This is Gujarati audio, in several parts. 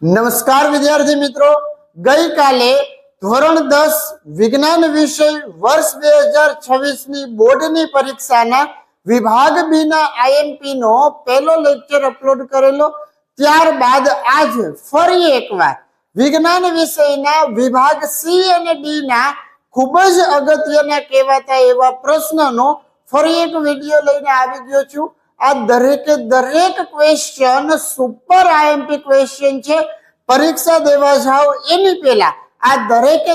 નમસ્કાર વિદ્યાર્થી મિત્રો, ગઈકાલે ધોરણ 10 વિજ્ઞાન વિષય વર્ષ 2026 ની બોર્ડની પરીક્ષાના વિભાગ બી ના આઈએમપી નો પહેલો લેક્ચર અપલોડ કરેલો. ત્યારબાદ આજે ફરી એકવાર વિજ્ઞાન વિષયના વિભાગ સી અને ડી ના ખૂબ જ અગત્યના કહેવાતા એવા પ્રશ્નનો ફરી એક વિડીયો લઈને આવી ગયો છું. આ દરેક ક્વેશ્ચન સુપર આઈએમપી ક્વેશ્ચન છે. પરીક્ષા દેવા જાઓ એની પહેલા આ દરેક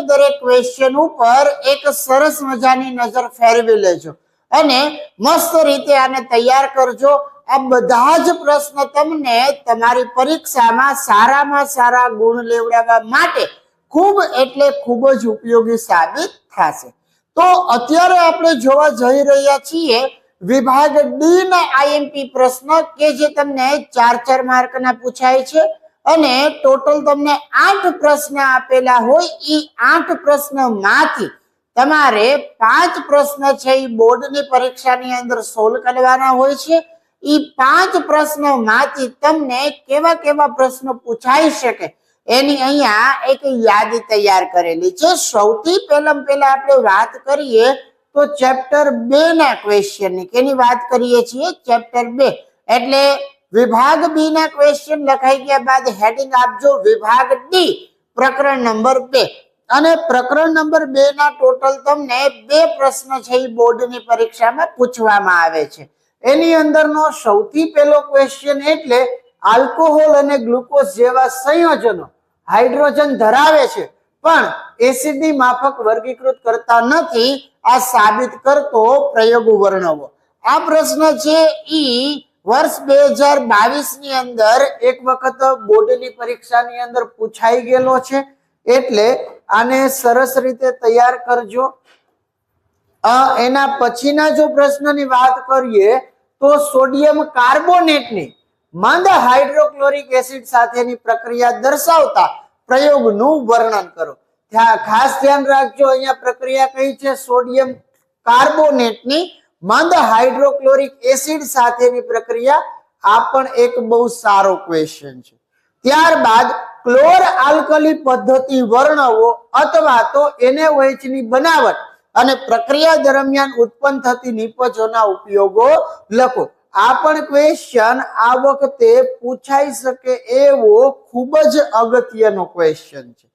ક્વેશ્ચન ઉપર એક સરસ મજાની નજર ફેરવી લેજો અને મસ્ત રીતે આને તૈયાર કરજો. આ બધા જ પ્રશ્ન તમને તમારી પરીક્ષામાં સારામાં સારા ગુણ લેવડાવવા માટે ખૂબ એટલે ખૂબ જ ઉપયોગી સાબિત થશે. તો અત્યારે આપણે જોવા જઈ રહ્યા છીએ વિભાગ ડી ના આઈએમપી પ્રશ્ન કે જે તમને 4 માર્કના પૂછાય છે અને ટોટલ તમને 8 પ્રશ્ન આપેલા હોય. એ 8 પ્રશ્નમાંથી તમારે 5 પ્રશ્ન છે એ બોર્ડની પરીક્ષાની અંદર સોલ્વ કરવાના હોય છે. એ 5 પ્રશ્નોમાંથી તમને કેવા પ્રશ્નો પૂછાઈ શકે એની અહીંયા એક યાદી તૈયાર કરેલી છે. સૌથી પહેલા આપણે વાત કરીએ તો ચેપ્ટર 2 ના ક્વેશ્ચન ની કેની વાત કરીએ છીએ. ચેપ્ટર 2 એટલે વિભાગ બી ના ક્વેશ્ચન લખાઈ ગયા બાદ હેડિંગ આપજો વિભાગ ડી પ્રકરણ નંબર 2 અને પ્રકરણ નંબર 2 ના ટોટલ તમને 2 પ્રશ્ન છે એ બોર્ડની પરીક્ષામાં પૂછવામાં આવે છે. એની અંદરનો સૌથી પહેલો ક્વેશ્ચન એટલે આલ્કોહોલ અને ગ્લુકોઝ જેવા સંયોજનો હાઇડ્રોજન ધરાવે છે પણ એસિડની માફક વર્ગીકૃત કરતા નથી. આ સાબિત કરતો પ્રયોગ વર્ણવો. આ પ્રશ્ન છે ઈ વર્ષ 2022 ની અંદર એક વખત બોર્ડની પરીક્ષાની અંદર પૂછાઈ ગયેલો છે એટલે આને સરસ રીતે તૈયાર કરજો. એના પછીના જો પ્રશ્નની વાત કરીએ તો સોડિયમ કાર્બોનેટની મંદ હાઇડ્રોક્લોરિક એસિડ સાથેની પ્રક્રિયા દર્શાવતા પ્રયોગનું વર્ણન કરો. ખાસ ધ્યાન રાખજો, અહીંયા પ્રક્રિયા કઈ છે? સોડિયમ કાર્બોનેટની મંદ હાઇડ્રોક્લોરિક એસિડ સાથેની પ્રક્રિયા. આ પણ એક બહુ સારો ક્વેશ્ચન છે. ત્યારબાદ ક્લોર આલ્કલી પદ્ધતિ વર્ણવો અથવા તો NaOH ની બનાવટ અને પ્રક્રિયા દરમિયાન ઉત્પન્ન થતી નિપજોના ઉપયોગો લખો. આ પણ ક્વેશ્ચન આ વખતે પૂછાઈ શકે એવો ખૂબ જ અગત્યનો ક્વેશ્ચન છે.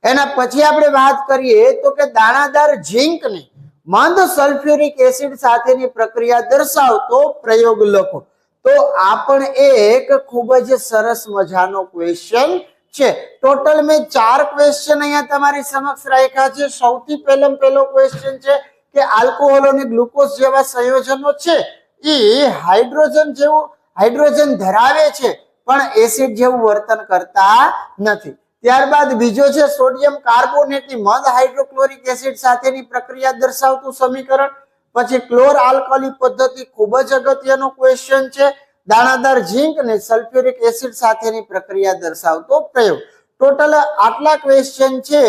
એના પછી આપણે વાત કરીએ તો કે દાણાદાર ઝીંકની મંદ સલ્ફ્યુરિક એસિડ સાથેની પ્રક્રિયા દર્શાવતો પ્રયોગ લખો. તો આ પણ એક ખૂબ જ સરસ મજાનો ક્વેશ્ચન છે. ટોટલ મેં 4 ક્વેશ્ચન અહીંયા તમારી સમક્ષ રાખ્યા છે. સૌથી પહેલો ક્વેશ્ચન છે કે આલ્કોહોલ અને ગ્લુકોઝ જેવા સંયોજનો છે એ હાઇડ્રોજન ધરાવે છે પણ એસિડ જેવું વર્તન કરતા નથી. ત્યારબાદ બીજો છે સોડિયમ કાર્બોનેટની મંદ હાઇડ્રોક્લોરિક એસિડ સાથેની પ્રક્રિયા દર્શાવતું સમીકરણ. પછી ક્લોર આલ્કલી પદ્ધતિ ખૂબ જ અગત્યનો ક્વેશ્ચન છે. દાણાદાર ઝીંક અને સલ્ફ્યુરિક એસિડ સાથેની પ્રક્રિયા દર્શાવતો પ્રયોગ. ટોટલ આટલા ક્વેશ્ચન છે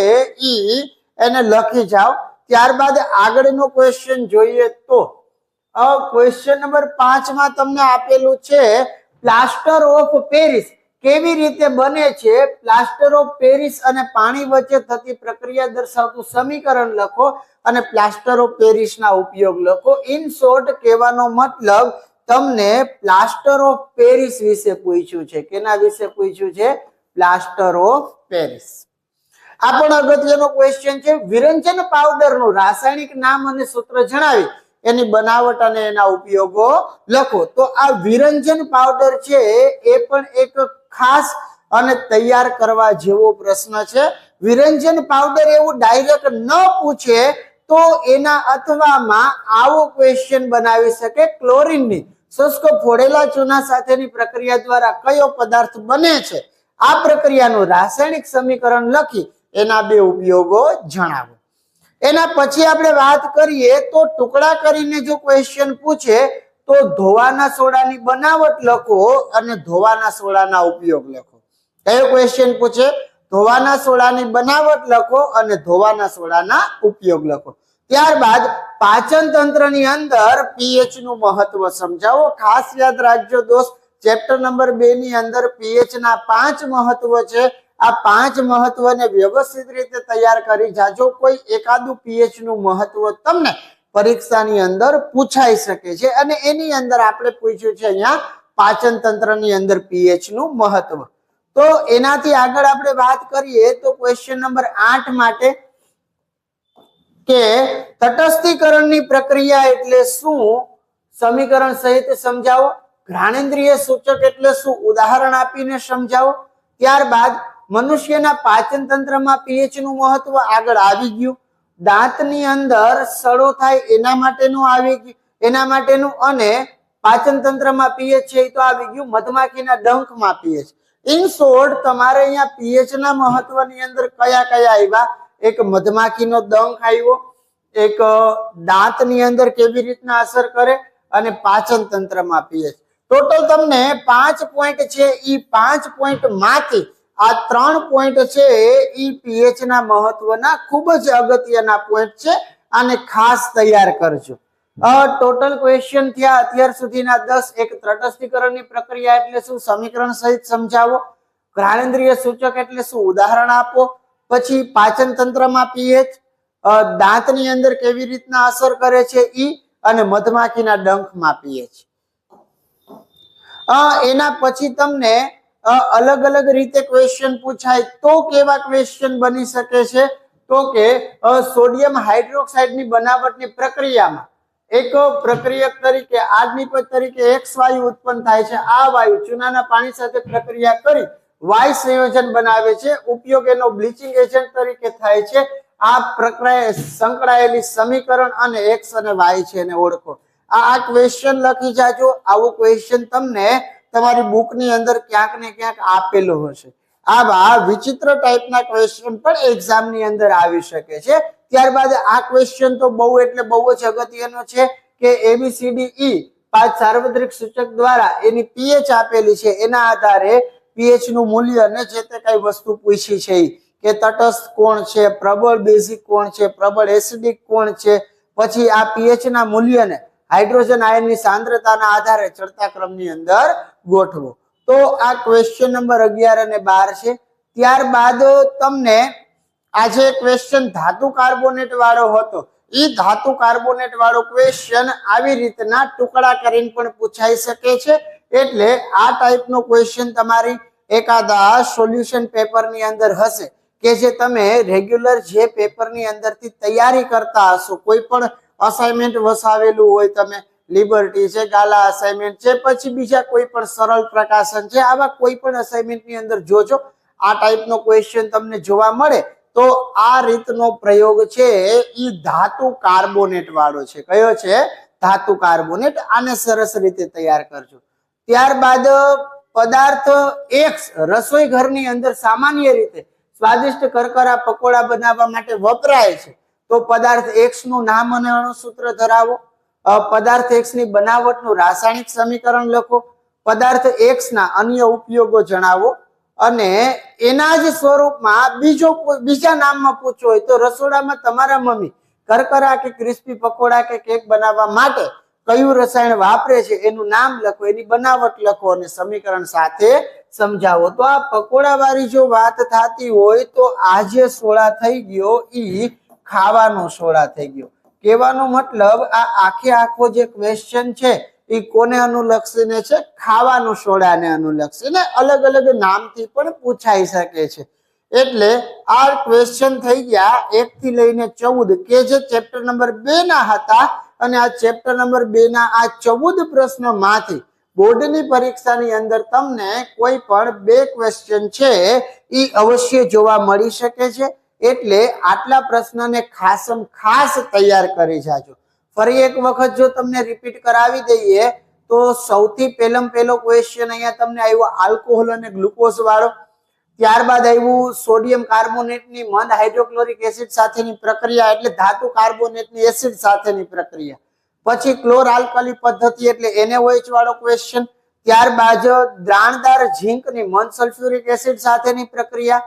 એને લખી જાઓ. ત્યારબાદ આગળનો ક્વેશ્ચન જોઈએ તો ક્વેશ્ચન નંબર 5 માં તમને આપેલું છે પ્લાસ્ટર ઓફ પેરિસ કેવી રીતે બને છે. પ્લાસ્ટર ઓફ પેરિસ અને પાણી વચ્ચે થતી પ્રક્રિયા દર્શાવતું સમીકરણ લખો અને પ્લાસ્ટર ઓફ પેરિસ ના ઉપયોગ લખો. ઇન શોર્ટ કહેવાનો મતલબ તમને પ્લાસ્ટર ઓફ પેરિસ વિશે પૂછ્યું છે. કેના વિશે પૂછ્યું છે? Plaster of Paris. આ પણ અગત્યનો ક્વેશ્ચન છે. વિરંજન પાવડરનું રાસાયણિક નામ અને સૂત્ર જણાવી એની બનાવટ અને એના ઉપયોગો લખો. તો આ વિરંજન પાવડર છે એ પણ એક ખાસ અને તૈયાર કરવા જેવો પ્રશ્ન છે. વિરંજન પાવડર એવું ડાયરેક્ટ ન પૂછે તો એના અથવામાં આવો ક્વેશ્ચન બનાવી શકે. ક્લોરીનની શુષ્ક ફોડેલા ચૂના સાથેની પ્રક્રિયા દ્વારા કયો પદાર્થ બને છે? આ પ્રક્રિયાનું રાસાયણિક સમીકરણ લખી એના 2 ઉપયોગો જણાવો. એના પછી આપણે વાત કરીએ તો ટુકડા કરીને જો ક્વેશ્ચન પૂછે તો ધોવાના સોડાની બનાવટ લખો અને ધોવાના સોડાના ઉપયોગ લખો. કયો ક્વેશ્ચન પૂછે? ધોવાના સોડાની બનાવટ લખો અને ધોવાના સોડાના ઉપયોગ લખો. ત્યારબાદ પાચન તંત્રની અંદર પીએચ નું મહત્વ સમજાવો. ખાસ યાદ રાખજો દોસ્ત, ચેપ્ટર નંબર 2 ની અંદર પીએચ ના 5 મહત્વ છે. આ 5 મહત્વને વ્યવસ્થિત રીતે તૈયાર કરી જાજો. કોઈ એકાદું પીએચ નું મહત્વ તમને પરીક્ષાની અંદર પૂછાઈ શકે છે અને એની અંદર આપણે પૂછ્યું છે અહીંયા પાચન તંત્રની અંદર પીએચ નું મહત્વ. તો એનાથી આગળ આપણે વાત કરીએ તો ક્વેશ્ચન નંબર 8 માટે કે તટસ્થીકરણની પ્રક્રિયા એટલે શું? સમીકરણ સહિત સમજાવો. ઘ્રાણેન્દ્રિય સૂચક એટલે શું? ઉદાહરણ આપીને સમજાવો. ત્યારબાદ મનુષ્યના પાચન તંત્રમાં પીએચ નું મહત્વ આગળ આવી ગયું. દાંતની અંદર સડો થાય એના માટેનું આવી ગયું, એના માટેનું, અને પાચન તંત્રમાં પીએચ છે એ તો આવી ગયું. મધમાખીના ડંખમાં પીએચ. ઇન શોર્ટ તમારે અહીંયા પીએચ ના મહત્વની અંદર કયા કયા આવ્યા? એક મધમાખીનો ડંખ આવ્યો, એક દાંતની અંદર કેવી રીતના અસર કરે, અને પાચન તંત્રમાં પીએચ. ટોટલ તમને 5 પોઈન્ટ છે. એ 5 પોઈન્ટ માંથી આ 3 પોઈન્ટ છે એ પીએચ ના મહત્વના ખૂબ જ અગત્યના પોઈન્ટ છે. આને ખાસ તૈયાર કરજો. ટોટલ ક્વેશ્ચન થયા અત્યાર સુધીના 10. એક તટસ્થીકરણની પ્રક્રિયા એટલે શું? સમીકરણ સહિત સમજાવો. ઘ્રાણેન્દ્રિય સૂચક એટલે શું? ઉદાહરણ આપો. પછી પાચન તંત્રમાં પીએચ, દાંતની અંદર કેવી રીતના અસર કરે છે ઈ, અને મધમાખીના ડંખમાં પીએચ. એના પછી તમને અલગ અલગ રીતે ક્વેશ્ચન પૂછાય તો કેવા ક્વેશ્ચન બની શકે છે? તો કે સોડિયમ હાઇડ્રોક્સાઇડની બનાવટની પ્રક્રિયામાં એક પ્રક્રિયક તરીકે આડનીપદ તરીકે એક્સ વાયુ ઉત્પન્ન થાય છે. આ વાયુ ચૂનાના પાણી સાથે પ્રક્રિયા કરી વાય સંયોજન બનાવે છે. ઉપયોગ એનો બ્લીચિંગ એજન્ટ તરીકે થાય છે. આ પ્રક્રિયા સંકળાયેલી સમીકરણ અને એક્સ અને વાય છે એને ઓળખો. આ ક્વેશ્ચન લખી જાજો. આવો ક્વેશ્ચન તમને તમારી બુકની અંદર ક્યાંક ને ક્યાંક આપેલો હશે. આવા વિચિત્ર ટાઈપના ક્વેશ્ચન પણ એક્ઝામની અંદર આવી શકે છે. ત્યારબાદ આ ક્વેશ્ચન તો બહુ એટલે બહુ જ અગત્યનો છે કે ABCDE 5 સાર્વત્રિક સૂચક દ્વારા એની પીએચ આપેલી છે. એના આધારે પીએચ નું મૂલ્ય અને જે તે કઈ વસ્તુ પૂછી છે કે તટસ્થ કોણ છે, પ્રબળ બેઝિક કોણ છે, પ્રબળ એસિડિક કોણ છે. પછી આ પીએચ ના મૂલ્યને હાઇડ્રોજન આયનની સાંદ્રતાના આધારે ચડતા ક્રમની અંદર ગોઠવો. તો આ ક્વેશ્ચન નંબર 11 અને 12 છે. ત્યારબાદ તમને આજે ક્વેશ્ચન ધાતુ કાર્બોનેટ વાળો હતો. એ ધાતુ કાર્બોનેટ વાળો ક્વેશ્ચન આવી રીતના ટુકડા કરીને પણ પૂછાઈ શકે છે. એટલે આ ટાઈપનો ક્વેશ્ચન તમારી એકાદા સોલ્યુશન પેપરની અંદર હશે કે જે તમે રેગ્યુલર જે પેપરની અંદરથી તૈયારી કરતા હશો. કોઈ પણ અસાઇનમેન્ટ વસાવેલું હોય, તમે લિબર્ટી છે, ગાલા અસાઇનમેન્ટ છે, પછી બીજા કોઈ પણ સરળ પ્રકાશન છે, આવા કોઈ પણ અસાઇનમેન્ટની અંદર જોજો આ ટાઈપનો ક્વેશ્ચન તમને જોવા મળે તો આ રીતનો પ્રયોગ છે એ ધાતુ કાર્બોનેટ વાળો છે. કયો છે? ધાતુ કાર્બોનેટ. આને સરસ રીતે તૈયાર કરજો. ત્યારબાદ પદાર્થ એક્સ રસોઈ ઘરની અંદર સામાન્ય રીતે સ્વાદિષ્ટ કરકરા પકોડા બનાવવા માટે વપરાય છે. તો પદાર્થ એક્સ નું નામ અને અણુસૂત્ર ધરાવો. પદાર્થ એક્સ ની બનાવટનું રાસાયણિક સમીકરણ લખો. પદાર્થ એક્સ ના અન્ય ઉપયોગો જણાવો. અને એના જ સ્વરૂપમાં બીજા નામમાં પૂછવું હોય તો રસોડામાં તમારા મમ્મી કરકરા કે ક્રિસ્પી પકોડા કે કેક બનાવવા માટે કયું રસાયણ વાપરે છે એનું નામ લખો, એની બનાવટ લખો અને સમીકરણ સાથે સમજાવો. તો આ પકોડા વાળી જો વાત થતી હોય તો આ જે સોડા થઈ ગયો ઈ ખાવાનો સોડા થઈ ગયો. કહેવાનો મતલબ આ આખો જે ક્વેશ્ચન છે એ કોને અનુલક્ષીને છે? ખાવાનું સોડાને અનુલક્ષીને. અલગ અલગ નામથી પણ પૂછાઈ શકે છે. એટલે આ ક્વેશ્ચન થઈ ગયા 1 થી લઈને 14 કે જે ચેપ્ટર નંબર 2 ના હતા. અને આ ચેપ્ટર નંબર 2 ના આ 14 પ્રશ્નોમાંથી બોર્ડની પરીક્ષાની અંદર તમને કોઈ પણ 2 ક્વેશ્ચન છે એ અવશ્ય જોવા મળી શકે છે. એટલે આટલા પ્રશ્નને ખાસ તૈયાર કરી જાજો. ફરી એક વખત જો તમને રિપીટ કરાવી દઈએ તો સૌથી પહેલો ક્વેશ્ચન અહીંયા તમને આવ્યો આલ્કોહોલ અને ગ્લુકોઝ વાળો. ત્યારબાદ આવ્યું સોડિયમ કાર્બોનેટની મંદ હાઇડ્રોક્લોરિક એસિડ સાથેની પ્રક્રિયા એટલે ધાતુ કાર્બોનેટની એસિડ સાથેની પ્રક્રિયા. પછી ક્લોર આલ્કલી પદ્ધતિ એટલે NaOH વાળો ક્વેશ્ચન. ત્યારબાદ દ્રાણદાર ઝીંકની મંદ સલ્ફ્યુરિક એસિડ સાથેની પ્રક્રિયા.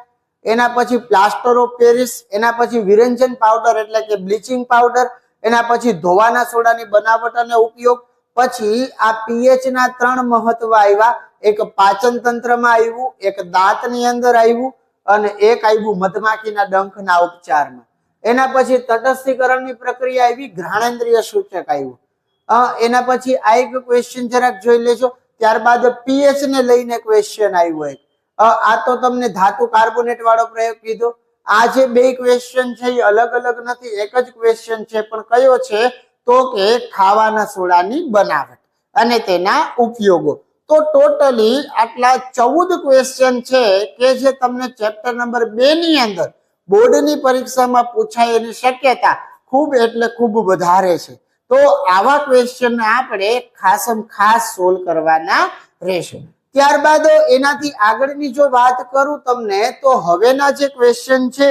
એના પછી પ્લાસ્ટર ઓફ પેરિસ. એના પછી વિરંજન પાવડર એટલે કે બ્લીચિંગ પાવડર. એના પછી ધોવાના સોડાની બનાવટ અને ઉપયોગ. પછી આ પીએચ ના 3 મહત્વ આવ્યા. એક પાચન તંત્રમાં આવ્યું, એક દાંતની અંદર આવ્યું અને એક આવ્યું મધમાખીના ડંખના ઉપચારમાં. એના પછી તટસ્થીકરણની પ્રક્રિયા આવી, ઘ્રાણેન્દ્રિય સૂચક આવ્યું. એના પછી આ એક ક્વેશ્ચન જરાક જોઈ લેજો. ત્યારબાદ પીએચ ને લઈને ક્વેશ્ચન આવ્યો એક. આ તો તમને ધાતુ કાર્બોનેટ વાળો પ્રયોગ કીધો. આ જે બે ક્વેશ્ચન છે એ અલગ અલગ નથી, એક જ ક્વેશ્ચન છે, પણ કયો છે તો કે ખાવાના સોડાની બનાવટ અને તેના ઉપયોગો. તો ટોટલી આટલા 14 ક્વેશ્ચન છે કે જે તમને ચેપ્ટર નંબર 2 ની અંદર બોર્ડની પરીક્ષામાં પૂછાય એની શક્યતા ખૂબ એટલે ખૂબ વધારે છે. તો આવા ક્વેશ્ચન આપણે ખાસ સોલ્વ કરવાના રહેશે. ત્યારબાદ એનાથી આગળની જો વાત કરું તમને, તો હવેના જે ક્વેશ્ચન છે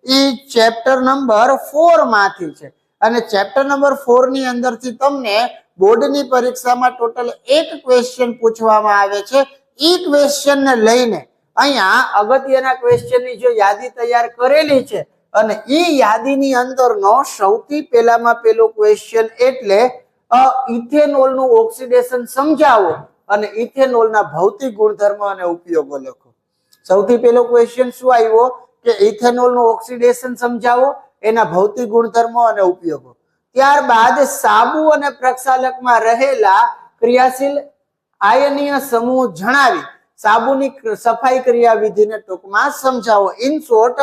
એ ચેપ્ટર નંબર 4 માંથી છે. અને ચેપ્ટર નંબર 4 ની અંદરથી તમને બોર્ડની પરીક્ષામાં ટોટલ એક ક્વેશ્ચન પૂછવામાં આવે છે. એ ક્વેશ્ચન ને લઈને અહીંયા અગત્યના ક્વેશ્ચનની જો યાદી તૈયાર કરેલી છે અને એ યાદીની અંદરનો સૌથી પહેલામાં પહેલો ક્વેશ્ચન એટલે ઇથેનોલનું ઓક્સિડેશન સમજાવો અને ઇથેનોલના ભૌતિક ગુણધર્મો અને ઉપયોગો લખો. સૌથી પહેલો ક્વેશ્ચન શું આવ્યો કે ઇથેનોલનું ઓક્સિડેશન સમજાવો, એના ભૌતિક ગુણધર્મો અને ઉપયોગો. ત્યારબાદ સાબુ અને પ્રક્ષાલકમાં રહેલા ક્રિયાશીલ આયનીય સમૂહ જણાવી સાબુની સફાઈ ક્રિયાવિધિને ટૂંકમાં સમજાવો. ઇન શોર્ટ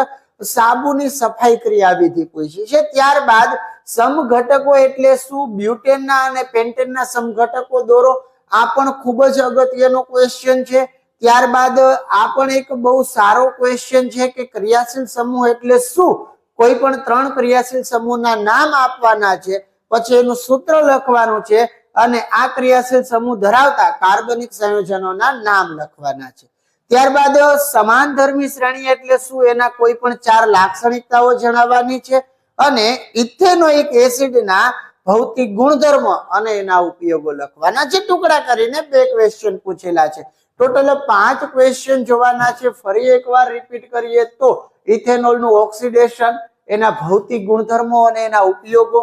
સાબુની સફાઈ ક્રિયાવિધિ પૂછી છે. ત્યારબાદ સમઘટકો એટલે શું, બ્યુટેનના અને પેન્ટેનના સમઘટકો દોરો. આ પણ ખૂબ જ અગત્યનો ક્વેશ્ચન છે. ત્યારબાદ આ પણ એક બહુ સારો ક્વેશ્ચન છે કે ક્રિયાશીલ સમૂહ એટલે શું. કોઈ પણ 3 ક્રિયાશીલ સમૂહના નામ આપવાના છે, પછી એનું સૂત્ર લખવાનું છે અને આ ક્રિયાશીલ સમૂહ ધરાવતા કાર્બનિક સંયોજનોના નામ લખવાના છે. ત્યારબાદ સમાનધર્મી શ્રેણી એટલે શું, એના કોઈ પણ 4 લાક્ષણિકતાઓ જણાવવાની છે અને ઇથેનોઇક એસિડના ભૌતિક ગુણધર્મો અને એના ઉપયોગો લખવાના છે. ટુકડા કરીને 2 ક્વેશ્ચન પૂછેલા છે. ટોટલ 5 ક્વેશ્ચન જોવાના છે. ફરી એકવાર રિપીટ કરીએ તો ઇથેનોલનું ઓક્સિડેશન, એના ભૌતિક ગુણધર્મો અને એના ઉપયોગો.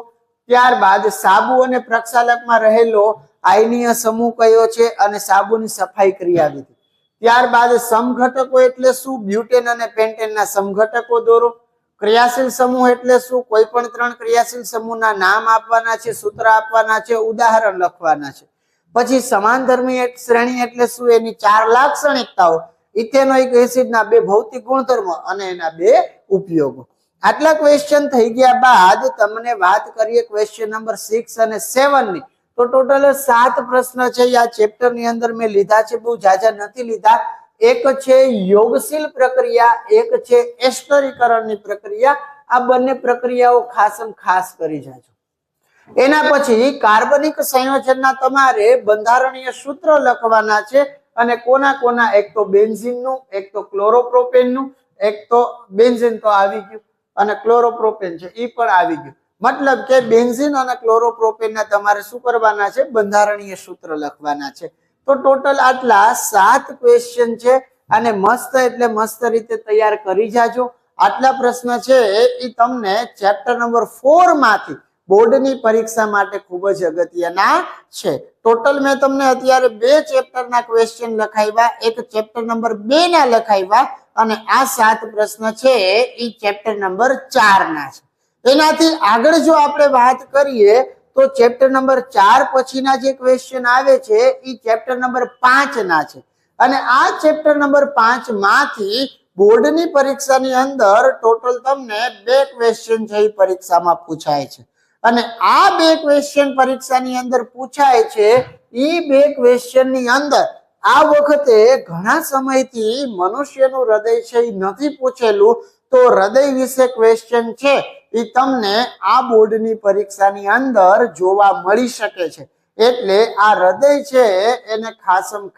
ત્યારબાદ સાબુ અને પ્રક્ષાલકમાં રહેલો આયનીય સમૂહ કયો છે અને સાબુની સફાઈ ક્રિયાવિધિ. ત્યારબાદ સમઘટકો એટલે શું, બ્યુટેન અને પેન્ટેનના સમઘટકો દોરો. ક્રિયાશીલ સમૂહ એટલે શું, કોઈ પણ 3 ક્રિયાશીલ સમૂહના નામ આપવાના છે, સૂત્ર આપવાના છે, ઉદાહરણ લખવાના છે. પછી સમાનધર્મી શ્રેણી એટલે શું, એની 4 લાક્ષણિકતાઓ, ઇથેનોઇક એસિડના 2 ભૌતિક ગુણધર્મો અને એના 2 ઉપયોગો. આટલા ક્વેશ્ચન થઈ ગયા બાદ તમને વાત કરીએ ક્વેશ્ચન નંબર 6 અને 7 ની. તો ટોટલ 7 પ્રશ્ન છે. આ ચેપ્ટર ની અંદર મેં લીધા છે, બહુ જાજા નથી લીધા. એક છે યોગશીલ પ્રક્રિયા, એક છે એસ્ટરીકરણની પ્રક્રિયા. આ બંને પ્રક્રિયાઓ ખાસ કરી જાજો. એના પછી કાર્બનિક સંયોજનના તમારે બંધારણીય સૂત્ર લખવાના છે અને કોના એક તો બેન્ઝીનનું, એક તો ક્લોરોપ્રોપેનનું, એક તો બેન્ઝીન તો આવી ગયું અને ક્લોરોપ્રોપેન છે એ પણ આવી ગયું. મતલબ કે બેન્ઝીન અને ક્લોરોપ્રોપેનના તમારે શું કરવાના છે, બંધારણીય સૂત્ર લખવાના છે. તો ટોટલ આટલા 7 ક્વેશ્ચન છે અને મસ્ત એટલે મસ્ત રીતે તૈયાર કરી જાજો. આટલા પ્રશ્ન છે એ તમને ચેપ્ટર નંબર 4 માંથી બોર્ડની પરીક્ષા માટે ખૂબ જ અગત્યના છે. ટોટલ મેં તમને અત્યારે 2 ચેપ્ટરના ક્વેશ્ચન લખાવ્યા, એક ચેપ્ટર નંબર 2 ના લખાવ્યા અને આ 7 પ્રશ્ન છે એ ચેપ્ટર નંબર 4 ના છે. એનાથી આગળ જો આપણે વાત કરીએ તો ચેપ્ટર નંબર 4 પછીના જે ક્વેશ્ચન આવે છે એ ચેપ્ટર નંબર 5 ના છે અને આ ચેપ્ટર નંબર 5 માંથી બોર્ડની પરીક્ષાની અંદર ટોટલ તમને 2 ક્વેશ્ચન છે એ પરીક્ષામાં પૂછાય છે અને આ 2 ક્વેશ્ચન પરીક્ષાની અંદર પૂછાય છે. એ 2 ક્વેશ્ચન ની અંદર આ વખતે ઘણા સમયથી મનુષ્યનું હૃદય છે એ નથી પૂછેલું, તો હૃદય વિશે ક્વેશ્ચન છે એ તમને આ બોર્ડની પરીક્ષાની અંદર જોવા મળી શકે છે. એટલે આ હૃદય છે એને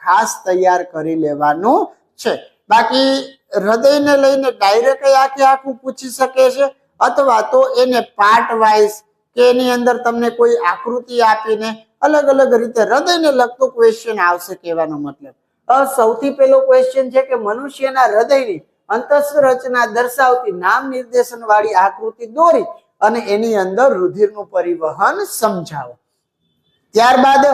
ખાસ તૈયાર કરી લેવાનું છે. બાકી હૃદયને લઈને ડાયરેક્ટ આખું પૂછી શકે છે અથવા તો એને પાર્ટ વાઇઝ કે એની અંદર તમને કોઈ આકૃતિ આપીને અલગ રીતે હૃદયને લગતો ક્વેશ્ચન આવશે. કહેવાનો મતલબ સૌથી પહેલો ક્વેશ્ચન છે કે મનુષ્યના હૃદયની અંતઃરચના દર્શાવતી નામ નિર્દેશન વાળી આકૃતિ દોરી અને એની અંદર રુધિરનું પરિવહન સમજાવો. ત્યારબાદ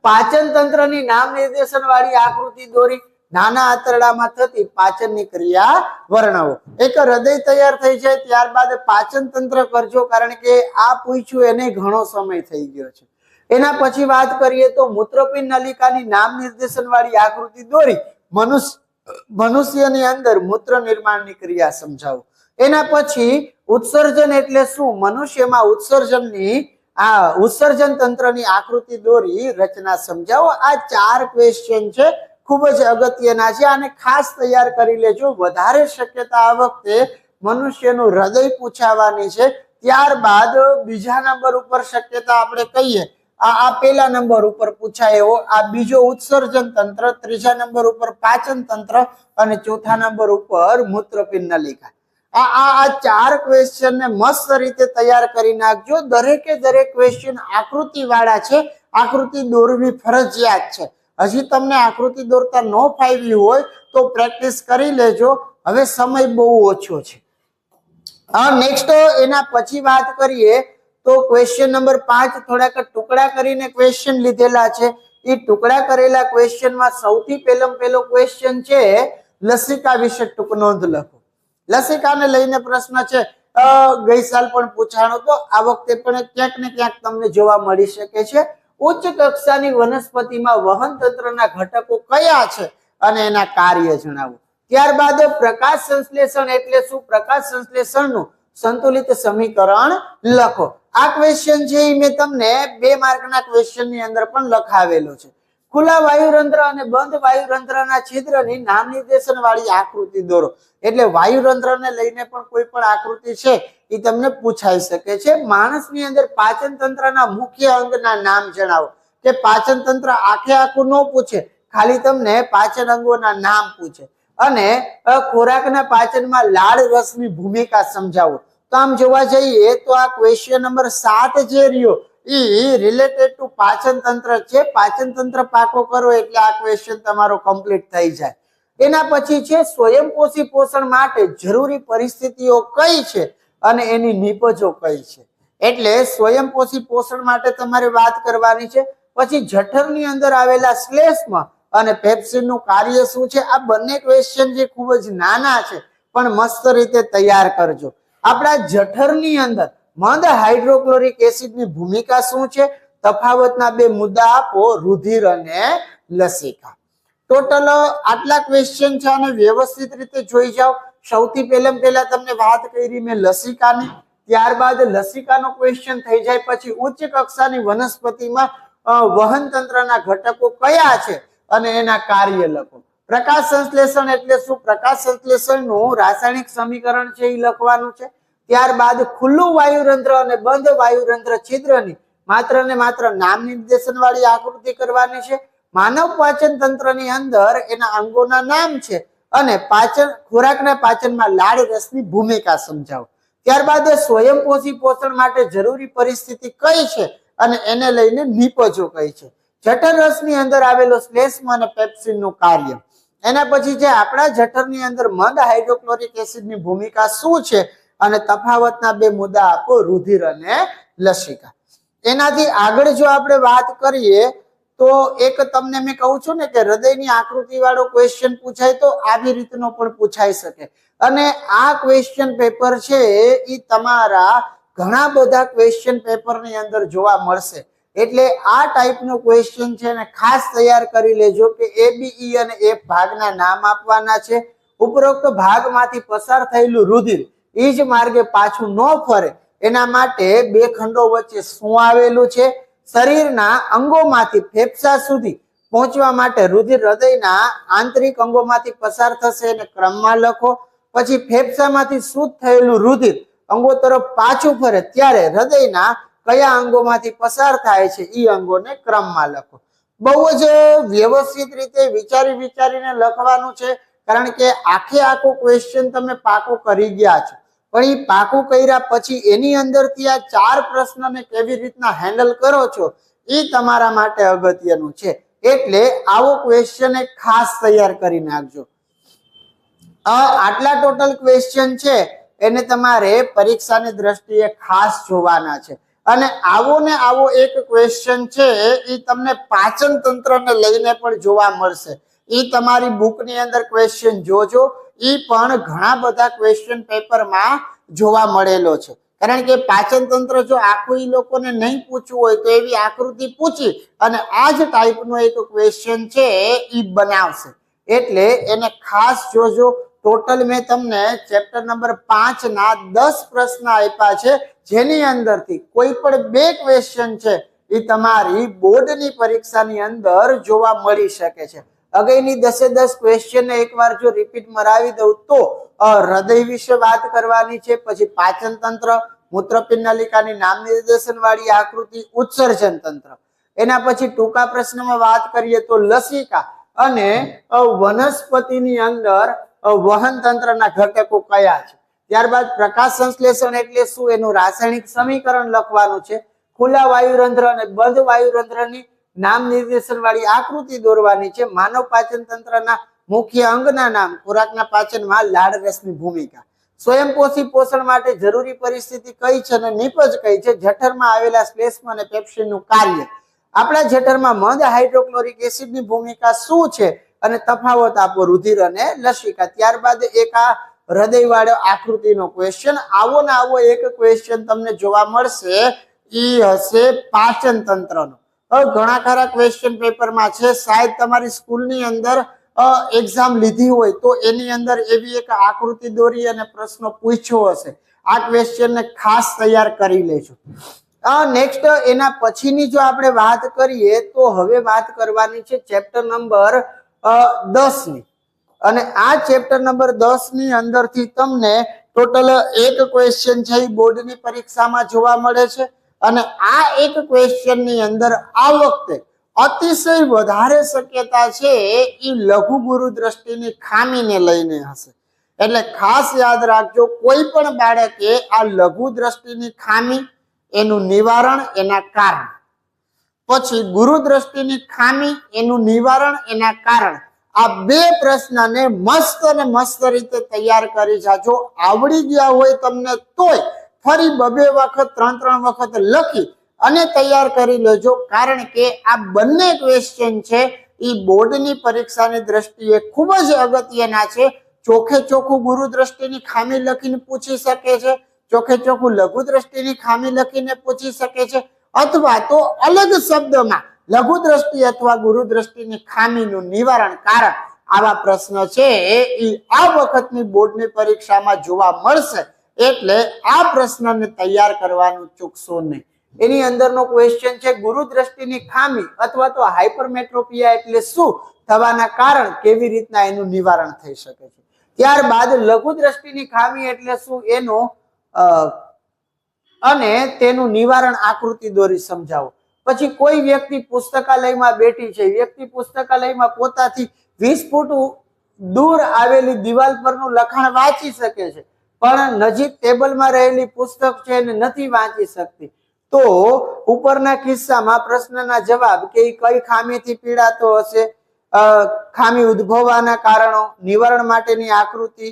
પાચન તંત્રની નામ નિર્દેશન વાળી આકૃતિ દોરી નાના આંતરડામાં થતી પાચનની ક્રિયા વર્ણવો. એક હૃદય તૈયાર થઈ જાય ત્યારબાદ પાચન તંત્ર કરજો, કારણ કે આ પૂછ્યું એને ઘણો સમય થઈ ગયો છે. એના પછી વાત કરીએ તો મૂત્રપિંડ નલિકાની નામ નિર્દેશન વાળી આકૃતિ દોરી મનુષ્યની અંદર મૂત્ર નિર્માણની ક્રિયા સમજાવો. એના પછી ઉત્સર્જન એટલે શું, મનુષ્યમાં ઉત્સર્જન તંત્રની આકૃતિ દોરી રચના સમજાવો. આ 4 ક્વેશ્ચન છે, ખૂબ જ અગત્યના છે અને ખાસ તૈયાર કરી લેજો. વધારે શક્યતા આ વખતે મનુષ્યનું હૃદય પૂછાવાની છે. ત્યારબાદ બીજા નંબર ઉપર શક્યતા આપણે કહીએ આ પહેલા નંબર ઉપર પૂછાય એવો આ બીજો ઉત્સર્જન તંત્ર, ત્રીજા નંબર ઉપર પાચન તંત્ર અને ચોથા નંબર ઉપર મૂત્રપિંડ નલિકા. આ 4 ક્વેશ્ચન ને મસ્ત રીતે તૈયાર કરી નાખજો. દરેકે દરેક ક્વેશ્ચન આકૃતિ વાળા છે, આકૃતિ દોરવી ફરજિયાત છે. હજી તમને આકૃતિ દોરતા ન ફાવી હોય તો પ્રેક્ટિસ કરી લેજો. હવે સમય બહુ ઓછો છે. નેક્સ્ટ એના પછી વાત કરીએ તો ક્વેશ્ચન નંબર 5 થોડાક ટુકડા કરીને ક્વેશ્ચન લીધેલા છે. એ ટુકડા કરેલા ક્વેશ્ચનમાં સૌથી પહેલો ક્વેશ્ચન છે લસિકા વિશે ટૂંક નોંધ લખો. લસિકાને લઈને પ્રશ્ન છે. ગઈ સાલ પણ પૂછાણો તો આ વખતે પણ ક્યાંક ને ક્યાંક તમને જોવા મળી શકે છે. ઉચ્ચ કક્ષાની વનસ્પતિમાં વહન તંત્રના ઘટકો કયા છે અને એના કાર્ય જણાવો. ત્યારબાદ પ્રકાશ સંશ્લેષણ એટલે શું, પ્રકાશ સંશ્લેષણનું સંતુલિત સમીકરણ લખો. આ ક્વેશ્ચન છે એ મેં તમને 2 માર્કના ક્વેશ્ચનની અંદર પણ લખાવેલો છે. ખુલ્લા વાયુરંધ્ર અને બંધ વાયુરંધ્રના છિદ્રની નામ નિર્દેશન વાળી આકૃતિ દોરો. એટલે વાયુરંધ્રને લઈને પણ કોઈ પણ આકૃતિ છે એ તમને પૂછાઈ શકે છે. માણસની અંદર પાચન તંત્રના મુખ્ય અંગના નામ જણાવો. કે પાચન તંત્ર આખે આખું ન પૂછે, ખાલી તમને પાચન અંગોના નામ પૂછે. અને ખોરાકના પાચનમાં લાળ રસની ભૂમિકા સમજાવો. તો આમ જોવા જઈએ તો આ ક્વેશ્ચન નંબર 7 જે રહ્યો ઈ રિલેટેડ ટુ પાચન તંત્ર છે. પાચન તંત્ર પાકો કરો એટલે આ ક્વેશ્ચન તમારો કમ્પ્લીટ થઈ જાય. એના પછી છે સ્વયંપોષી પોષણ માટે જરૂરી પરિસ્થિતિઓ કઈ છે અને એની નિપજો કઈ છે. એટલે સ્વયંપોષી પોષણ માટે તમારે વાત કરવાની છે. પછી જઠરની અંદર આવેલા શ્લેષ્મ અને પેપ્સિનનું કાર્ય શું છે. આ બંને ક્વેશ્ચન જે ખૂબ જ નાના છે પણ મસ્ત રીતે તૈયાર કરજો. આપણા જઠરની અંદર મંદ હાઇડ્રોક્લોરિક એસિડની ભૂમિકા શું છે, તફાવતના 2 મુદ્દા આપો, રુધિર અને લસિકા. ટોટલ આટલા ક્વેશ્ચન છે અને વ્યવસ્થિત રીતે જોઈ જાઓ. સૌથી પહેલા તમને વાત કરી મેં લસિકાની. ત્યારબાદ લસિકાનો ક્વેશ્ચન થઈ જાય પછી ઉચ્ચ કક્ષાની વનસ્પતિમાં વહન તંત્રના ઘટકો કયા છે અને એના કાર્ય લખો. પ્રકાશ સંશ્લેષણ એટલે શું, પ્રકાશ સંશ્લેષણનું રાસાયણિક સમીકરણ છે એ લખવાનું છે. ત્યારબાદ ખુલ્લું વાયુરંધ્ર અને બંધ વાયુરંધ્ર છિદ્રની માત્ર ને માત્ર નામ નિર્દેશન વાળી આકૃતિ કરવાની છે. માનવ પાચન તંત્રની અંદર એના અંગોના નામ છે અને ખોરાકના પાચનમાં લાળ રસની ભૂમિકા સમજાવો. ત્યારબાદ સ્વયંપોષી પોષણ માટે જરૂરી પરિસ્થિતિ કઈ છે અને એને લઈને નિપજો કઈ છે. જઠર રસની અંદર આવેલો શ્લેષ્મ અને પેપ્સિનનું કાર્ય. એના પછી છે આપણા જઠરની અંદર મંદ હાઇડ્રોક્લોરિક એસિડની ભૂમિકા શું છે અને તફાવતના 2 મુદ્દા આપો, રુધિર અને લસિકા. એનાથી આગળ જો આપણે વાત કરીએ તો એક તમને મેં કહું છું ને કે હૃદયની આકૃતિ વાળો ક્વેશ્ચન પૂછાય તો આવી રીતનો પણ પૂછાઈ શકે. અને આ ક્વેશ્ચન પેપર છે એ તમારા ઘણા બધા ક્વેશ્ચન પેપરની અંદર જોવા મળશે. એટલે આ ટાઈપનો ક્વેશ્ચન છે ને ખાસ તૈયાર કરી લેજો કે A, B, E અને F ભાગના નામ આપવાના છે. ઉપરોક્ત ભાગમાંથી પસાર થયેલું રુધિર એ જ માર્ગે પાછું ન ફરે એના માટે 2 ખંડો વચ્ચે શું આવેલું છે. શરીરના અંગોમાંથી ફેફસા સુધી પહોંચવા માટે રુધિર હૃદયના આંતરિક અંગોમાંથી પસાર થશે અને ક્રમમાં લખો. પછી ફેફસામાંથી શુદ્ધ થયેલું રુધિર અંગો તરફ પાછું ફરે ત્યારે હૃદયના કયા અંગોમાંથી પસાર થાય છે એ અંગોને ક્રમમાં લખો. બહુ જ વ્યવસ્થિત રીતે વિચારીને લખવાનું છે, કારણ કે આખે આખો ક્વેશ્ચન તમે પાકો કરી ગયા છો. પણ એ પાકું કર્યા પછી એની અંદરથી આ 4 પ્રશ્નને કેવી રીતના હેન્ડલ કરો છો એ તમારા માટે અગત્યનું છે. એટલે આવો ક્વેશ્ચન એક ખાસ તૈયાર કરી નાખજો. આટલા ટોટલ ક્વેશ્ચન છે એને તમારે પરીક્ષાની દ્રષ્ટિએ ખાસ જોવાના છે. અને આવો ને આવો એક ક્વેશ્ચન છે એ તમને પાચન તંત્રને લઈને પણ જોવા મળશે. એ તમારી બુકની અંદર ક્વેશ્ચન જોજો. એ પણ ઘણા બધા ક્વેશ્ચન પેપરમાં જોવા મળેલો છે. કારણ કે પાચન તંત્ર જો આખું એ લોકોને નહીં પૂછવું હોય તો એવી આકૃતિ પૂછી અને આ જ ટાઈપનો એક ક્વેશ્ચન છે એ બનાવશે. એટલે એને ખાસ જોજો. ટોટલ મેં તમને ચેપ્ટર નંબર 5 ના 10 પ્રશ્ન આપ્યા છે, જેની અંદરથી કોઈ પણ 2 ક્વેશ્ચન છે એ તમારી બોર્ડની પરીક્ષાની અંદર જોવા મળી શકે છે. અગેની 10 ક્વેશ્ચન એકવાર જો રિપીટ મરાવી દઉં તો હૃદય વિશે વાત કરવાની છે, પછી પાચન તંત્ર, મૂત્રપિંડ નલિકાની નામ નિર્દેશન વાળી આકૃતિ, ઉત્સર્જન તંત્ર. એના પછી ટૂંકા પ્રશ્નમાં વાત કરીએ તો લસિકા અને વનસ્પતિની અંદર વહન તંત્રના ઘટકો કયા છે. ત્યારબાદ પ્રકાશ સંશ્લેષણ એટલે શું, એનું રાસાયણિક સમીકરણ લખવાનું છે. ખુલ્લા વાયુરંધ્ર અને બંધ વાયુરંધ્રની નામ નિર્દેશન વાળી આકૃતિ દોરવાની છે. માનવ પાચન તંત્રના મુખ્ય અંગના નામ, ખોરાકના પાચનમાં લાળ રસની ભૂમિકા. સ્વયંપોષી પોષણ માટે જરૂરી પરિસ્થિતિ કઈ છે અને નિપજ કઈ છે. જઠરમાં આવેલા શ્લેષ્મ અને પેપ્સિનનું કાર્ય. આપણા જઠરમાં મંદ હાઇડ્રોક્લોરિક એસિડની ભૂમિકા શું છે અને તફાવત આપો રુધિર અને લસિકા. ત્યારબાદ એક આ હૃદય વાળો આકૃતિનો ક્વેશ્ચન. આવો ને આવો એક ક્વેશ્ચન તમને જોવા મળશે, ઈ હશે પાચન તંત્રનો. ઘણા ખરા ક્વેશ્ચન પેપરમાં છે. શાયદ તમારી સ્કૂલની અંદર એક્ઝામ લીધી હોય તો એની અંદર એવી એક આકૃતિ દોરી અને પ્રશ્નો પૂછ્યો હશે. આ ક્વેશ્ચનને ખાસ તૈયાર કરી લેજો. નેક્સ્ટ એના પછીની જો આપણે વાત કરીએ તો હવે વાત કરવાની છે ચેપ્ટર નંબર 10 ની. અને આ ચેપ્ટર નંબર 10 ની અંદરથી તમને ટોટલ એક ક્વેશ્ચન છે એ બોર્ડની પરીક્ષામાં જોવા મળે છે. અને આ એક ક્વેશ્ચન ની અંદર આ વખતે અતિશય વધારે શક્યતા છે એ લઘુ ગુરુ દ્રષ્ટિની ખામીને લઈને હશે. એટલે ખાસ યાદ રાખજો, કોઈ પણ બાળકે આ લઘુ દ્રષ્ટિની ખામી, એનું નિવારણ, એના કારણ, પછી ગુરુ દ્રષ્ટિની ખામી, એનું નિવારણ, એના કારણ, આ 2 પ્રશ્નને મસ્ત અને મસ્ત રીતે તૈયાર કરી જાજો. આવડી ગયા હોય તમને તોય ફરી 2 વખત 3 વખત લખી અને તૈયાર કરી લેજો. કારણ કે આ બંને ક્વેશ્ચન છે એ બોર્ડની પરીક્ષાની દ્રષ્ટિએ ખૂબ જ અગત્યના છે. ચોખે ચોખ્ખું ગુરુ દ્રષ્ટિની ખામી લખીને પૂછી શકે છે, ચોખે ચોખ્ખું લઘુ દ્રષ્ટિની ખામી લખીને પૂછી શકે છે, અથવા તો અલગ શબ્દમાં લઘુ દ્રષ્ટિ અથવા ગુરુ દ્રષ્ટિની ખામીનું નિવારણ કારણ. આવા પ્રશ્ન છે એ આ વખતની બોર્ડની પરીક્ષામાં જોવા મળશે. એટલે આ પ્રશ્નને તૈયાર કરવાનું ચૂકશો નહીં. એની અંદરનો ક્વેશ્ચન છે ગુરુ દ્રષ્ટિની ખામી અથવા તો હાઇપરમેટ્રોપિયા એટલે શું, થવાના કારણ, કેવી રીતના એનું નિવારણ થઈ શકે છે. ત્યારબાદ લઘુ દ્રષ્ટિની ખામી એટલે શું એનો અને તેનું નિવારણ આકૃતિ દોરી સમજાવો. પછી કોઈ વ્યક્તિ પુસ્તકાલયમાં બેઠી છે, વ્યક્તિ પુસ્તકાલયમાં પોતાથી 20 ફૂટ દૂર આવેલી દિવાલ પરનું લખાણ વાંચી શકે છે, પણ નજીક ટેબલમાં રહેલી પુસ્તક છે એને નથી વાંચી શકતી. તો ઉપરના કિસ્સામાં પ્રશ્નના જવાબ કે કઈ ખામીથી પીડાતો હશે, ખામી ઉદ્ભવવાના કારણો, નિવારણ માટેની આકૃતિ.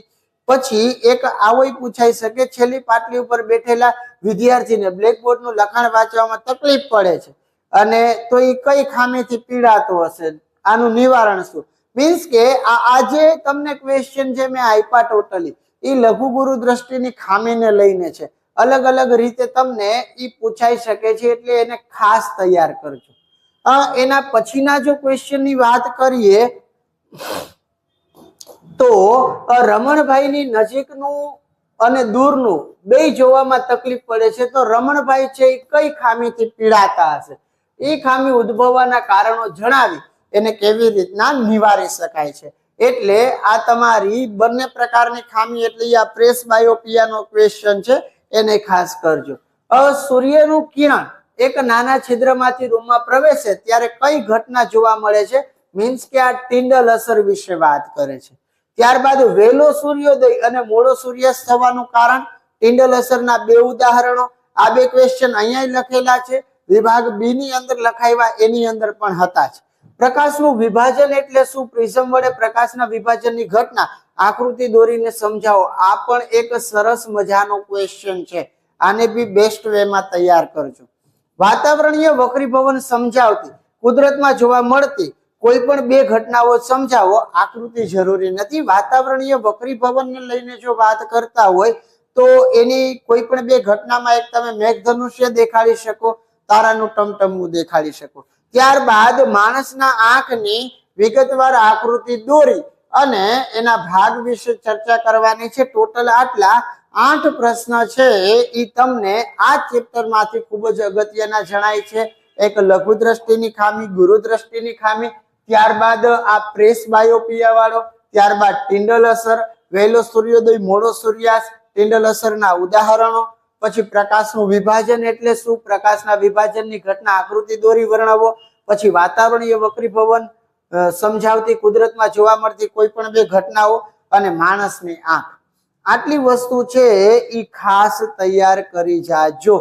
પછી એક આવો પૂછાઈ શકે, છેલ્લી પાટલી ઉપર બેઠેલા વિદ્યાર્થીને બ્લેકબોર્ડનું લખાણ વાંચવામાં તકલીફ પડે છે અને તો એ કઈ ખામીથી પીડાતો હશે, આનું નિવારણ શું. મીન્સ કે આ જે તમને ક્વેશ્ચન જે મેં આપ્યા ટોટલી એ લઘુ ગુરુ દ્રષ્ટિની ખામીને લઈને છે. અલગ અલગ રીતે તમને એ પૂછાઈ શકે છે, એટલે એને ખાસ તૈયાર કરજો. એના પછીના જો ક્વેશ્ચનની વાત કરીએ તો રમણભાઈની નજીકનું અને દૂરનું બે જોવામાં તકલીફ પડે છે. તો રમણભાઈ છે એ કઈ ખામીથી પીડાતા હશે, એ ખામી ઉદ્ભવવાના કારણો જણાવી એને કેવી રીતના નિવારી શકાય છે. એટલે આ તમારી બંને પ્રકારની ખામી એટલે આ પ્રેસ બાયોપિયાનો ક્વેશ્ચન છે, એને ખાસ કરજો. સૂર્યનું કિરણ એક નાના છિદ્રમાંથી રૂમમાં પ્રવેશે ત્યારે કઈ ઘટના જોવા મળે છે, મીન્સ કે આ ટિન્ડલ અસર વિશે વાત કરે છે. ત્યારબાદ વહેલો સૂર્યોદય અને મોડો સૂર્યાસ્ત થવાનું કારણ, ટિન્ડલ અસરના 2 ઉદાહરણો. આ 2 ક્વેશ્ચન અહીંયા લખેલા છે, વિભાગ બી ની અંદર લખાવ્યા એની અંદર પણ હતા જ. પ્રકાશનું વિભાજન એટલે શું, પ્રિઝમ વડે પ્રકાશના વિભાજનની ઘટના આકૃતિ દોરીને સમજાવો. આ પણ એક સરસ મજાનો ક્વેશ્ચન છે. આને બી બેસ્ટ વે માં તૈયાર કરજો. વાતાવરણીય વક્રીભવન સમજાવતી કુદરતમાં જોવા મળતી કોઈ પણ બે ઘટનાઓ સમજાવો. આકૃતિ જરૂરી નથી. વાતાવરણીય વક્રીભવનને લઈને જો વાત કરતા હોય તો એની કોઈ પણ બે ઘટનામાં એક તમે મેઘધનુષ્ય દેખાડી શકો, તારાનું ટમટમવું દેખાડી શકો. ત્યારબાદ માણસના આંખની વિગતવાર આકૃતિ દોરી અને એના ભાગ વિશે ચર્ચા કરવાની છે. ટોટલ આટલા 8 પ્રશ્ન છે એ તમને આ ચેપ્ટર માંથી ખૂબ જ અગત્યના જણાય છે. એક લઘુ દ્રષ્ટિની ખામી, ગુરુ દ્રષ્ટિની ખામી, ત્યારબાદ આ પ્રેસ બાયોપિયા વાળો, ત્યારબાદ ટિન્ડલ અસર, વહેલો સૂર્યોદય મોડો સૂર્યાસ્ત, ટિન્ડલ અસરના ઉદાહરણો, પછી પ્રકાશનું વિભાજન એટલે શું, પ્રકાશના વિભાજનની ઘટના આકૃતિ દોરી વર્ણવો, પછી વાતાવરણીય વક્રીભવન સમજાવતી કુદરતમાં જોવા મળતી કોઈ પણ બે ઘટનાઓ અને માણસની આંખ. આટલી વસ્તુ છે એ ખાસ તૈયાર કરી જાજો.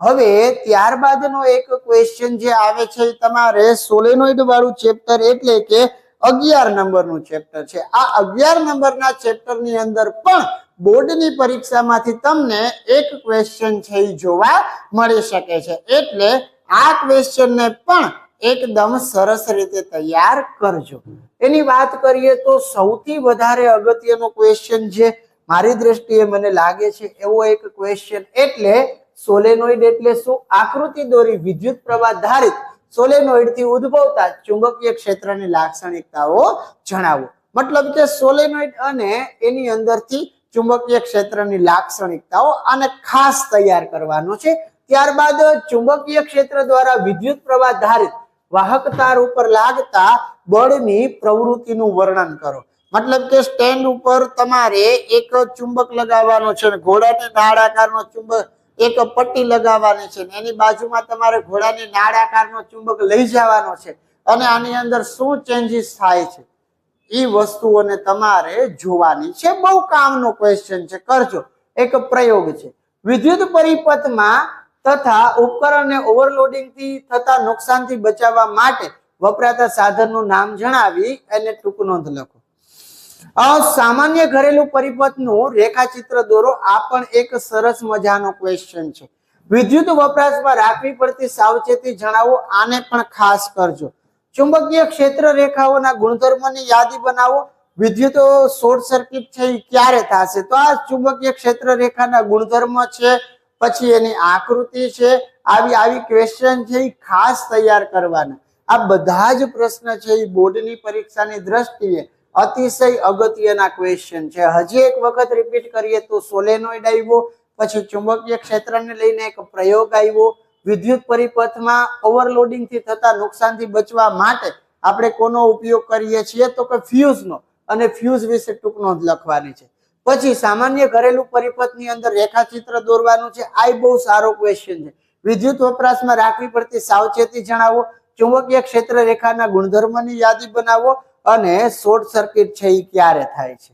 હવે ત્યારબાદનો એક ક્વેશ્ચન જે આવે છે તમારે સોલેનોઇડ વાળું ચેપ્ટર એટલે કે 11 નંબરનું ચેપ્ટર છે. આ 11 નંબરના ચેપ્ટરની અંદર પણ બોર્ડની પરીક્ષામાંથી તમને એક ક્વેશ્ચન છે એ જોવા મળી શકે છે. એટલે આ ક્વેશ્ચનને પણ એકદમ સરસ રીતે તૈયાર કરજો. એની વાત કરીએ તો સૌથી વધારે અગત્યનો ક્વેશ્ચન જે મારી દ્રષ્ટિએ મને લાગે છે એવો એક ક્વેશ્ચન એટલે સોલેનોઇડ એટલે શું, આકૃતિ દોરી વિદ્યુત પ્રવાહ ધારિત સોલેનોઇડ થી ઉદ્ભવતા ચુંબકીય ક્ષેત્રની લાક્ષણિકતાઓ જણાવો. મતલબ કે સોલેનોઇડ અને એની અંદરથી ચુંબકીય ક્ષેત્રની લાક્ષણિકતાઓ આને ખાસ તૈયાર કરવાનો છે. ત્યારબાદ ચુંબકીય ક્ષેત્ર દ્વારા વિદ્યુત પ્રવાહ ધારિત વાહક તાર ઉપર લાગતા બળની પ્રવૃત્તિનું વર્ણન કરો. મતલબ કે સ્ટેન્ડ ઉપર તમારે એક ચુંબક લગાવવાનો છે, ઘોડાની નાળ આકારનો ચુંબક એક પટ્ટી લગાવવાની છે, એની બાજુમાં તમારે ઘોડાની નાળ આકારનો ચુંબક લઈ જવાનો છે અને આની અંદર શું ચેન્જીસ થાય છે એ વસ્તુઓને તમારે જોવાની છે. બહુ કામનો ક્વેશ્ચન છે, કરજો. એક પ્રયોગ છે. વિદ્યુત પરિપથમાં તથા ઉપકરણને ઓવરલોડિંગ થી થતા નુકસાનથી બચાવવા માટે વપરાતા સાધનનું નામ જણાવી અને ટૂંક નોંધ લખો. સામાન્ય ઘરેલું પરિપથનું રેખાચિત્ર દોરો. આ પણ એક સરસ મજાનો ક્વેશ્ચન છે. વિદ્યુત વપરાશમાં રાખવી પડતી સાવચેતી જણાવો. આને પણ ખાસ કરજો. ચુંબકીય ક્ષેત્ર રેખાઓના ગુણધર્મોની યાદી બનાવો. વિદ્યુત શોર્ટ સર્કિટ છે એ ક્યારે થશે તો આ ચુંબકીય ક્ષેત્ર રેખાના ગુણધર્મ છે, પછી એની આકૃતિ છે. આવી ક્વેશ્ચન છે એ ખાસ તૈયાર કરવાના. આ બધા જ પ્રશ્ન છે એ બોર્ડની પરીક્ષાની દ્રષ્ટિએ અતિશય અગત્યના ક્વેશ્ચન છે. હજી એક વખત રિપીટ કરીએ તો સોલેનોઇડ આવ્યો, પછી ચુંબકીય ક્ષેત્રને લઈને એક પ્રયોગ આવ્યો, વિદ્યુત પરિપથમાં ઓવરલોડિંગ થી થતા નુકસાનથી બચવા માટે આપણે કોનો ઉપયોગ કરીએ છીએ તો કે ફ્યુઝનો, અને ફ્યુઝ વિશે ટૂંક નોંધ લખવાની છે. પછી સામાન્ય ઘરેલું પરિપથની અંદર રેખાચિત્ર દોરવાનું છે. આ બહુ સારો ક્વેશ્ચન છે. વિદ્યુત વપરાશમાં રાખવી પડતી સાવચેતી જણાવો. ચુંબકીય ક્ષેત્ર રેખાના ગુણધર્મની યાદી બનાવો અને શોર્ટ સર્કિટ છે એ ક્યારે થાય છે.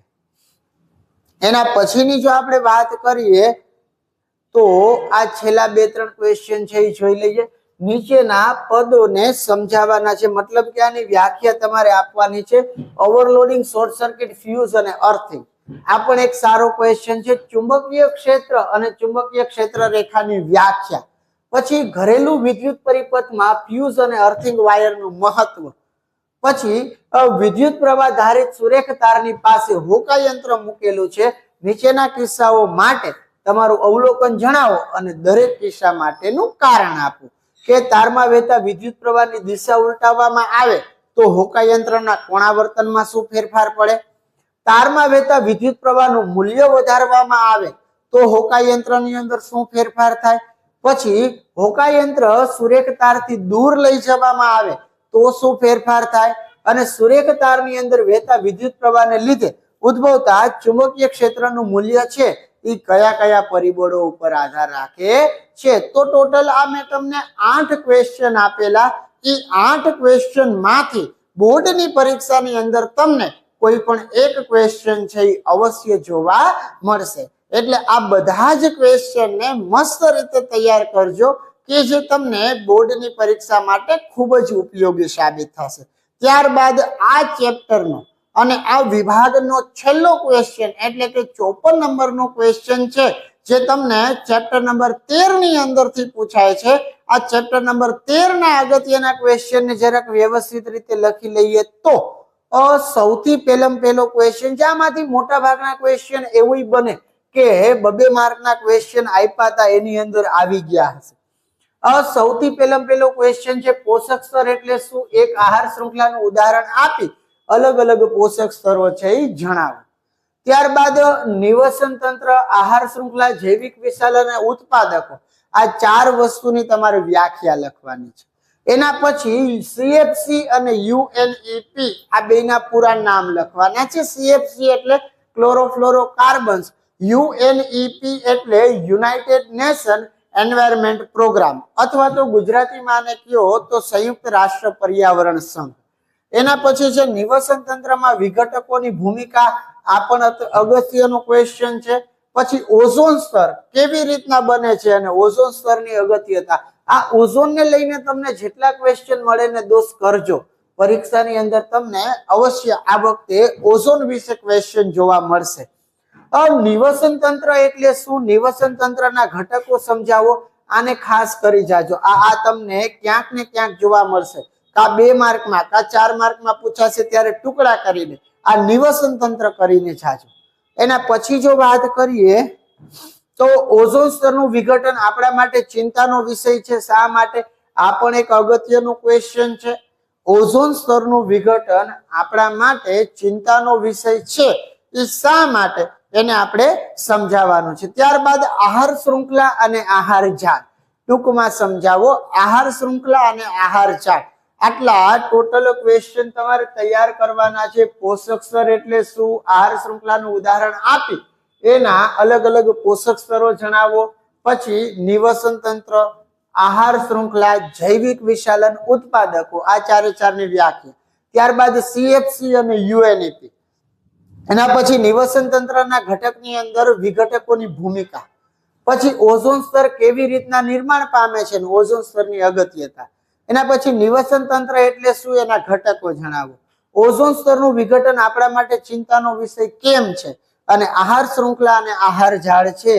એના પછીની જો આપણે વાત કરીએ તો આ છેલ્લા 2-3 ક્વેશ્ચન છે એ જોઈ લઈએ. નીચેના પદોને સમજાવવાના છે. મતલબ કે આની વ્યાખ્યા તમારે આપવાની છે. ઓવરલોડિંગ, શોર્ટ સર્કિટ, ફ્યુઝ અને અર્થિંગ. આ પણ એક સારો ક્વેશ્ચન છે. ચુંબકીય ક્ષેત્ર અને ચુંબકીય ક્ષેત્ર રેખાની વ્યાખ્યા. પછી ઘરેલું વિદ્યુત પરિપથમાં ફ્યુઝ અને અર્થિંગ વાયરનું મહત્વ. પછી વિદ્યુત પ્રવાહ ધારિત સુરેખ તારની પાસે હોકા યંત્ર મૂકેલું છે. નીચેના કિસ્સાઓ માટે તમારું અવલોકન જણાવો અને દરેક કિસ્સા માટેનું કારણ આપો. કે તારમાં વહેતા વિદ્યુત પ્રવાહની દિશા ઉલટાવવામાં આવે તો હોકા યંત્રના કોણાવર્તનમાં શું ફેરફાર પડે? તારમાં વહેતા વિદ્યુત પ્રવાહનું મૂલ્ય વધારવામાં આવે તો હોકા યંત્રની અંદર શું ફેરફાર થાય? પછી હોકા યંત્ર સુરેખ તારથી દૂર લઈ જવામાં આવે તો શું ફેરફાર થાય? અને સુરેખ તારની અંદર વહેતા વિદ્યુત પ્રવાહને લીધે ઉદ્ભવતા ચુંબકીય ક્ષેત્રનું મૂલ્ય છે એ કયા કયા પરિબળો ઉપર આધાર રાખે છે? તો ટોટલ આ મેં તમને 8 ક્વેશ્ચન આપેલા. એ 8 ક્વેશ્ચન માંથી બોર્ડની પરીક્ષાની અંદર તમને કોઈ પણ એક ક્વેશ્ચન છે એ અવશ્ય જોવા મળશે. એટલે આ બધા જ ક્વેશ્ચનને મસ્ત રીતે તૈયાર કરજો કે જે તમને બોર્ડની પરીક્ષા માટે ખૂબ જ ઉપયોગી સાબિત થશે. ત્યારબાદ આ ચેપ્ટરનો અને આ વિભાગનો છેલ્લો ક્વેશ્ચન એટલે કે 54 નંબરનો ક્વેશ્ચન છે જે તમને ચેપ્ટર નંબર 13 ની અંદરથી પૂછાય છે. આ ચેપ્ટર નંબર 13 ના અગત્યના ક્વેશ્ચન ને જરાક વ્યવસ્થિત રીતે લખી લઈએ તો સૌથી પહેલો ક્વેશ્ચન, જ્યાંમાંથી મોટા ભાગના ક્વેશ્ચન એવું બને કે 2 માર્કના ક્વેશ્ચન આપ્યા હતા એની અંદર આવી ગયા હશે. સૌથી પહેલો ક્વેશ્ચન છે પોષક સ્તર એટલે શું? એક આહાર શૃંખલાનું ઉદાહરણ આપી અલગ અલગ પોષક સ્તરો છે એ જણાવો. ત્યારબાદ નિવસન તંત્ર, આહાર શૃંખલા, જૈવિક વિશાલન અને ઉત્પાદકો, આ 4 વસ્તુની તમારે વ્યાખ્યા લખવાની છે. એના પછી સીએફસી અને યુએનઈપી આ બેના પૂરા નામ લખવાના છે. સીએફસી એટલે ક્લોરોફ્લોરોકાર્બન્સ, યુએનઈપી એટલે યુનાઇટેડ નેશન એન્વાયરમેન્ટ પ્રોગ્રામ, અથવા તો ગુજરાતીમાં આને કહો તો સંયુક્ત રાષ્ટ્ર પર્યાવરણ સંઘ. એના પછી છે નિવસન તંત્રમાં વિઘટકોની ભૂમિકા, આ પણ અગત્યનો ક્વેશ્ચન છે. પછી ઓઝોન સ્તર કેવી રીતના બને છે અને ઓઝોન સ્તરની અગત્યતા. આ ઓઝોનને લઈને તમને જેટલા ક્વેશ્ચન મળે ને દોસ્ત કરજો, પરીક્ષાની અંદર તમને અવશ્ય આ વખતે ઓઝોન વિશે ક્વેશ્ચન જોવા મળશે. નિવસન તંત્ર એટલે શું? નિવસન તંત્રના ઘટકો સમજાવો. આને ખાસ કરી જાજો. આ તમને ક્યાંક ને ક્યાંક જોવા મળશે. કા 2 માર્કમાં કા 4 માર્કમાં પૂછાશે ત્યારે ટુકડા કરીને આ નિવસન તંત્ર કરીને જાજો. એના પછી જો વાત કરીએ તો ઓઝોન સ્તરનું વિઘટન આપણા માટે ચિંતાનો વિષય છે. શા માટે? આ પણ એક અગત્યનો ક્વેશ્ચન છે. ઓઝોન સ્તરનું વિઘટન આપણા માટે ચિંતાનો વિષય છે. એ શા માટે એને આપણે સમજાવવાનું છે. ત્યારબાદ આહાર શૃંખલા અને આહાર જાળ ટૂંકમાં સમજાવો. આહાર શૃંખલા અને આહાર જાળ આટલા ટોટલ ક્વેશ્ચન તમારે તૈયાર કરવાના છે. પોષક સ્તર એટલે શું? આહાર શૃંખલાનું ઉદાહરણ આપી એના અલગ અલગ પોષક સ્તરો જણાવો. પછી નિવસન તંત્ર, આહાર શૃંખલા, જૈવિક વિશાલન, ઉત્પાદકો, આ 4 ની વ્યાખ્યા. ત્યારબાદ સીએફસી અને યુએનઈપી. એના પછી નિવસન તંત્રના ઘટકની અંદર વિઘટકોની ભૂમિકા. પછી ઓઝોન સ્તર કેવી રીતના નિર્માણ પામે છે, ઓઝોન સ્તરની અગત્યતા. એના પછી નિવસન તંત્ર એટલે શું? એના ઘટકો જણાવો. ઓઝોન સ્તરનું વિઘટન આપણા માટે ચિંતાનો વિષય કેમ છે? અને આહાર શૃંખલા અને આહાર જાળ છે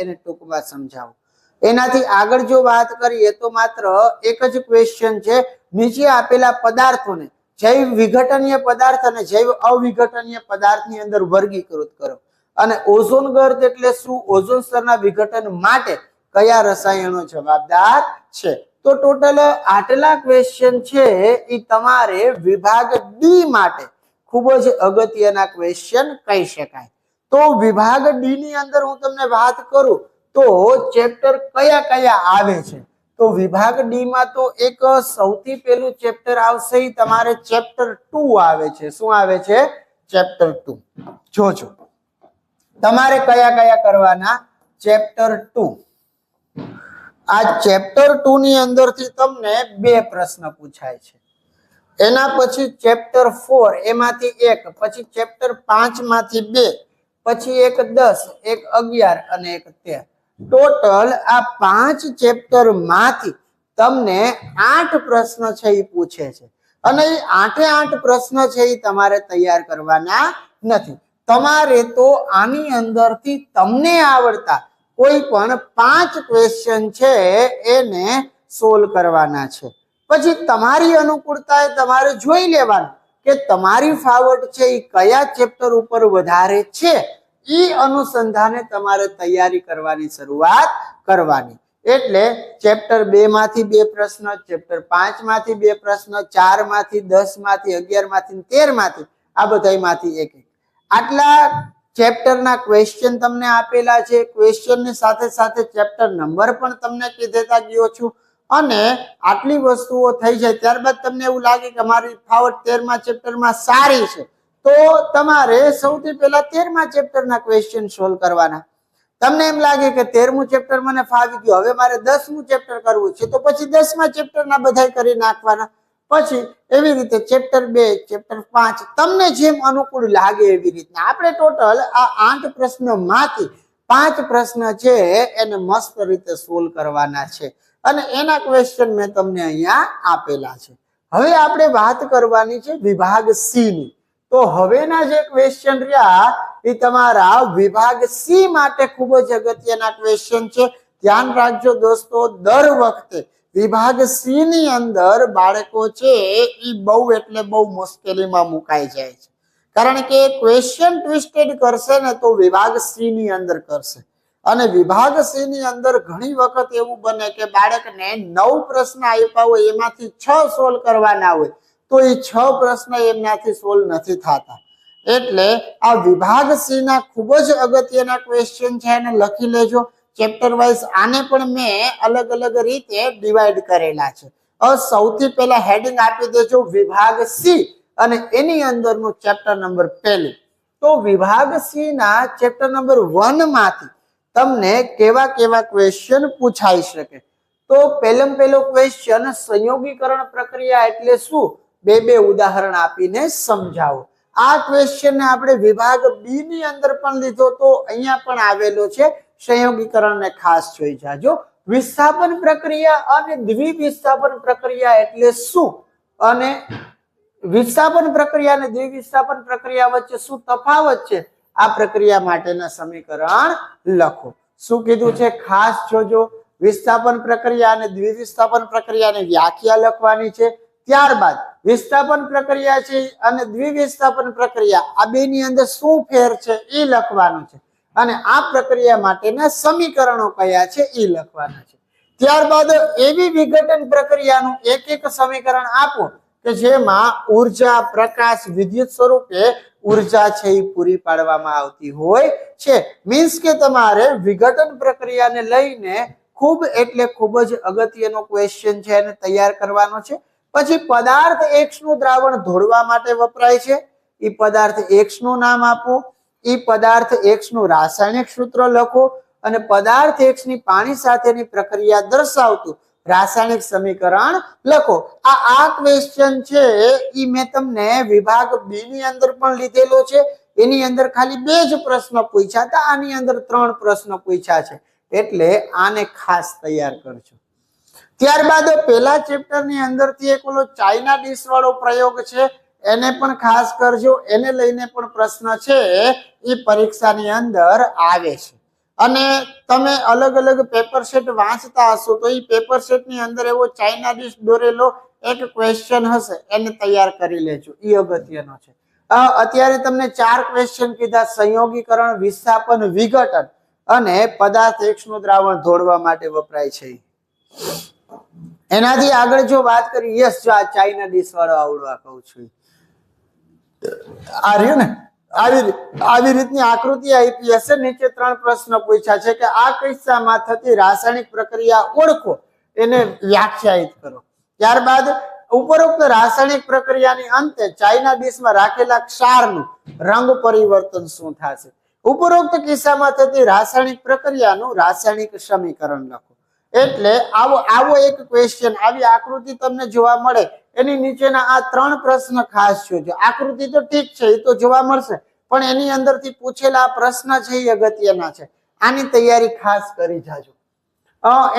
એને ટૂંકમાં સમજાવો. એનાથી આગળ જો વાત કરીએ તો માત્ર એક જ ક્વેશ્ચન છે. નીચે આપેલા પદાર્થોને જૈવ વિઘટનીય પદાર્થ અને જૈવ અવિઘટનીય પદાર્થની અંદર વર્ગીકૃત કરો. અને ઓઝોન ગર્ત એટલે શું? ઓઝોન સ્તરના વિઘટન માટે કયા રસાયણો જવાબદાર છે? તો ટોટલ આટલા ક્વેશ્ચન છે એ તમારે વિભાગ ડી માટે ખૂબ જ અગત્યના ક્વેશ્ચન કહી શકાય. તો વિભાગ ડી ની અંદર હું તમને વાત કરું તો ચેપ્ટર કયા કયા આવે છે. તો વિભાગ ડી માં તો એક સૌથી પહેલું ચેપ્ટર આવશે તમારે ચેપ્ટર 2 આવે છે. શું આવે છે? ચેપ્ટર 2. જોજો તમારે કયા કયા કરવાના. ચેપ્ટર 2. આ ચેપ્ટર 2 ની અંદરથી તમને 2 પ્રશ્ન પૂછાય છે. એના પછી ચેપ્ટર 4 એમાંથી 1, પછી ચેપ્ટર 5 માંથી 2, પછી એક 10, એક 11 અને એક 13. ટોટલ આ 5 ચેપ્ટર માંથી તમને 8 પ્રશ્ન છે એ પૂછે છે. અને એ 8 પ્રશ્ન છે એ તમારે તૈયાર કરવાના નથી. તમારે તો આની અંદરથી તમને આવડતા કોઈ પણ 5 ક્વેશ્ચન છે એને સોલ્વ કરવાના છે. પછી તમારી અનુકૂળતાએ તમારે જોઈ લેવાનું કે તમારી ફાવટ છે એ કયા ચેપ્ટર ઉપર વધારે છે. એ અનુસંધાને તમારે તૈયારી કરવાની શરૂઆત કરવાની. એટલે ચેપ્ટર 2 માંથી 2 પ્રશ્ન, ચેપ્ટર 5 માંથી 2 પ્રશ્ન, 4 માંથી, 10 માંથી, 11 માંથી, 13 માંથી, આ બધામાંથી એક એક. આટલા ચેપ્ટરના ક્વેશ્ચન તમને આપેલા છે. ક્વેશ્ચનની સાથે સાથે ચેપ્ટર નંબર પણ તમને કીધેતા ગયો છું. અને આટલી વસ્તુઓ થઈ જાય ત્યારબાદ તમને એવું લાગે કે મારી ફાવટ 13મા ચેપ્ટરમાં સારી છે, તો તમારે સૌથી પહેલા 13મા ચેપ્ટરના ક્વેશ્ચન સોલ્વ કરવાના. તમને એમ લાગે કે 13મું ચેપ્ટર મને ફાવી ગયું, હવે મારે 10મું ચેપ્ટર કરવું છે, તો પછી 10મા ચેપ્ટરના બધા કરી નાખવાના. પછી એવી રીતે ચેપ્ટર 2, ચેપ્ટર 5 તમને જેમ અનુકૂળ લાગે એવી રીતના આપણે ટોટલ આ 8 પ્રશ્નોમાંથી 5 પ્રશ્ન છે એને મસ્ત રીતે સોલ્વ કરવાના છે. અને એના ક્વેશ્ચન મેં તમને અહીંયા આપેલા છે. હવે આપણે વાત કરવાની છે વિભાગ સી ની. તો હવેના જે ક્વેશ્ચન રહ્યા એ તમારા વિભાગ સી માટે ખૂબ જ અગત્યના ક્વેશ્ચન છે. ધ્યાન રાખજો દોસ્તો, દર વખતે વિભાગ સી ની અંદર બાળકો છે એ બહુ એટલે બહુ મુશ્કેલીમાં મુકાઈ જાય છે, કારણ કે ક્વેશ્ચન ટ્વિસ્ટેડ કરશે ને તો વિભાગ સી ની અંદર કરશે. અને વિભાગ સી ની અંદર ઘણી વખત એવું બને કે બાળકને 9 પ્રશ્ન આપ્યા હોય, એમાંથી 6 સોલ્વ કરવાના હોય, તો એ 6 પ્રશ્ન એમનાથી સોલ્વ નથી થતા. એટલે આ વિભાગ સી ના ખૂબ જ અગત્યના ક્વેશ્ચન છે, એને લખી લેજો. ચેપ્ટર વાઇઝ આને પણ મેં અલગ અલગ રીતે ડિવાઈડ કરેલા છે. સૌથી પહેલા હેડિંગ આપી દેજો વિભાગ સી, અને એની અંદરનું ચેપ્ટર નંબર 1. તો વિભાગ સી ના ચેપ્ટર નંબર 1 માંથી તમને કેવા કેવા ક્વેશ્ચન પૂછાઈ શકે? તો પહેલો ક્વેશ્ચન સંયોગીકરણ પ્રક્રિયા એટલે શું? બે ઉદાહરણ આપીને સમજાવો. આ ક્વેશ્ચન ને આપણે વિભાગ બી ની અંદર પણ લીધો, તો અહીંયા પણ આવેલો છે. સંયોગીકરણ ને ખાસ જોઈ જાજો. વિસ્થાપન પ્રક્રિયા અને દ્વિવિસ્થાપન પ્રક્રિયા એટલે શું, અને વિસ્થાપન પ્રક્રિયા અને દ્વિવિસ્થાપન પ્રક્રિયા વચ્ચે શું તફાવત છે, આ પ્રક્રિયા માટેના સમીકરણ લખો. શું કીધું છે ખાસ જોજો. વિસ્થાપન પ્રક્રિયા અને દ્વિવિસ્થાપન પ્રક્રિયાની વ્યાખ્યા લખવાની છે. ત્યારબાદ વિસ્થાપન પ્રક્રિયા છે અને દ્વિવિસ્થાપન પ્રક્રિયા, આ બેની અંદર શું ફેર છે એ લખવાનું છે, અને આ પ્રક્રિયા માટેના સમીકરણો કયા છે એ લખવાના છે. ત્યારબાદ એવી વિઘટન પ્રક્રિયાનું એક સમીકરણ આપો કે જેમાં ઉર્જા, પ્રકાશ, વિદ્યુત સ્વરૂપે ઉર્જા છે એ પૂરી પાડવામાં આવતી હોય છે. મીન્સ કે તમારે વિઘટન પ્રક્રિયાને લઈને ખૂબ એટલે ખૂબ જ અગત્યનો ક્વેશ્ચન છે, એને તૈયાર કરવાનો છે. પછી પદાર્થ X નું દ્રાવણ ધોળવા માટે વપરાય છે, એ પદાર્થ X નું નામ આપો. એ પદાર્થ X નું રાસાયણિક સૂત્ર લખો, અને પદાર્થ X ની પાણી સાથેની પ્રક્રિયા દર્શાવતું રાસાયણિક સમીકરણ લખો. આ ક્વેશ્ચન છે એ મેં તમને વિભાગ બી ની અંદર પણ લીધેલો છે. એની અંદર ખાલી 2 જ પ્રશ્ન પૂછ્યા હતા, આની અંદર 3 પ્રશ્ન પૂછ્યા છે, એટલે આને ખાસ તૈયાર કરજો. ત્યારબાદ પહેલા ચેપ્ટર ની અંદરથી એક ઓલો ચાઇના ડીશ વાળો પ્રયોગ છે, એને પણ ખાસ કરજો. એને લઈને પણ પ્રશ્ન છે એ પરીક્ષાની અંદર આવે છે. અને તમે અલગ અલગ પેપર સેટ વાંચતા હશો, તો એ પેપર સેટ ની અંદર એવો ચાઇના ડીશ દોરેલો એક ક્વેશ્ચન હશે, એને તૈયાર કરી લેજો, એ અગત્યનો છે. અત્યારે તમને 4 ક્વેશ્ચન કીધા: સંયોગીકરણ, વિસ્થાપન, વિઘટન અને પદાર્થ X નું દ્રાવણ ધોળવા માટે વપરાય છે. એનાથી આગળ જો વાત કરી, યસ, જો આ ચાઇના ડીશ વાળો આવડવા કહું છું, આ રહ્યું ને, આવી રીતની આકૃતિ આપી હશે. નીચે 3 પ્રશ્ન પૂછ્યા છે કે આ કિસ્સામાં થતી રાસાયણિક પ્રક્રિયા ઓળખો, એને વ્યાખ્યાયિત કરો. ત્યારબાદ ઉપરોક્ત રાસાયણિક પ્રક્રિયાની અંતે ચાઇના ડીશમાં રાખેલા ક્ષારનું રંગ પરિવર્તન શું થશે? ઉપરોક્ત કિસ્સામાં થતી રાસાયણિક પ્રક્રિયાનું રાસાયણિક સમીકરણ લખો. એટલે આવો એક ક્વેશ્ચન, આવી આકૃતિ તમને જોવા મળે, એની નીચેના આ 3 પ્રશ્ન ખાસ જોજો. આકૃતિ તો ઠીક છે, એ તો જોવા મળશે, પણ એની અંદરથી પૂછેલા પ્રશ્ન છે એ અગત્યના છે. આની તૈયારી ખાસ કરી જાજો.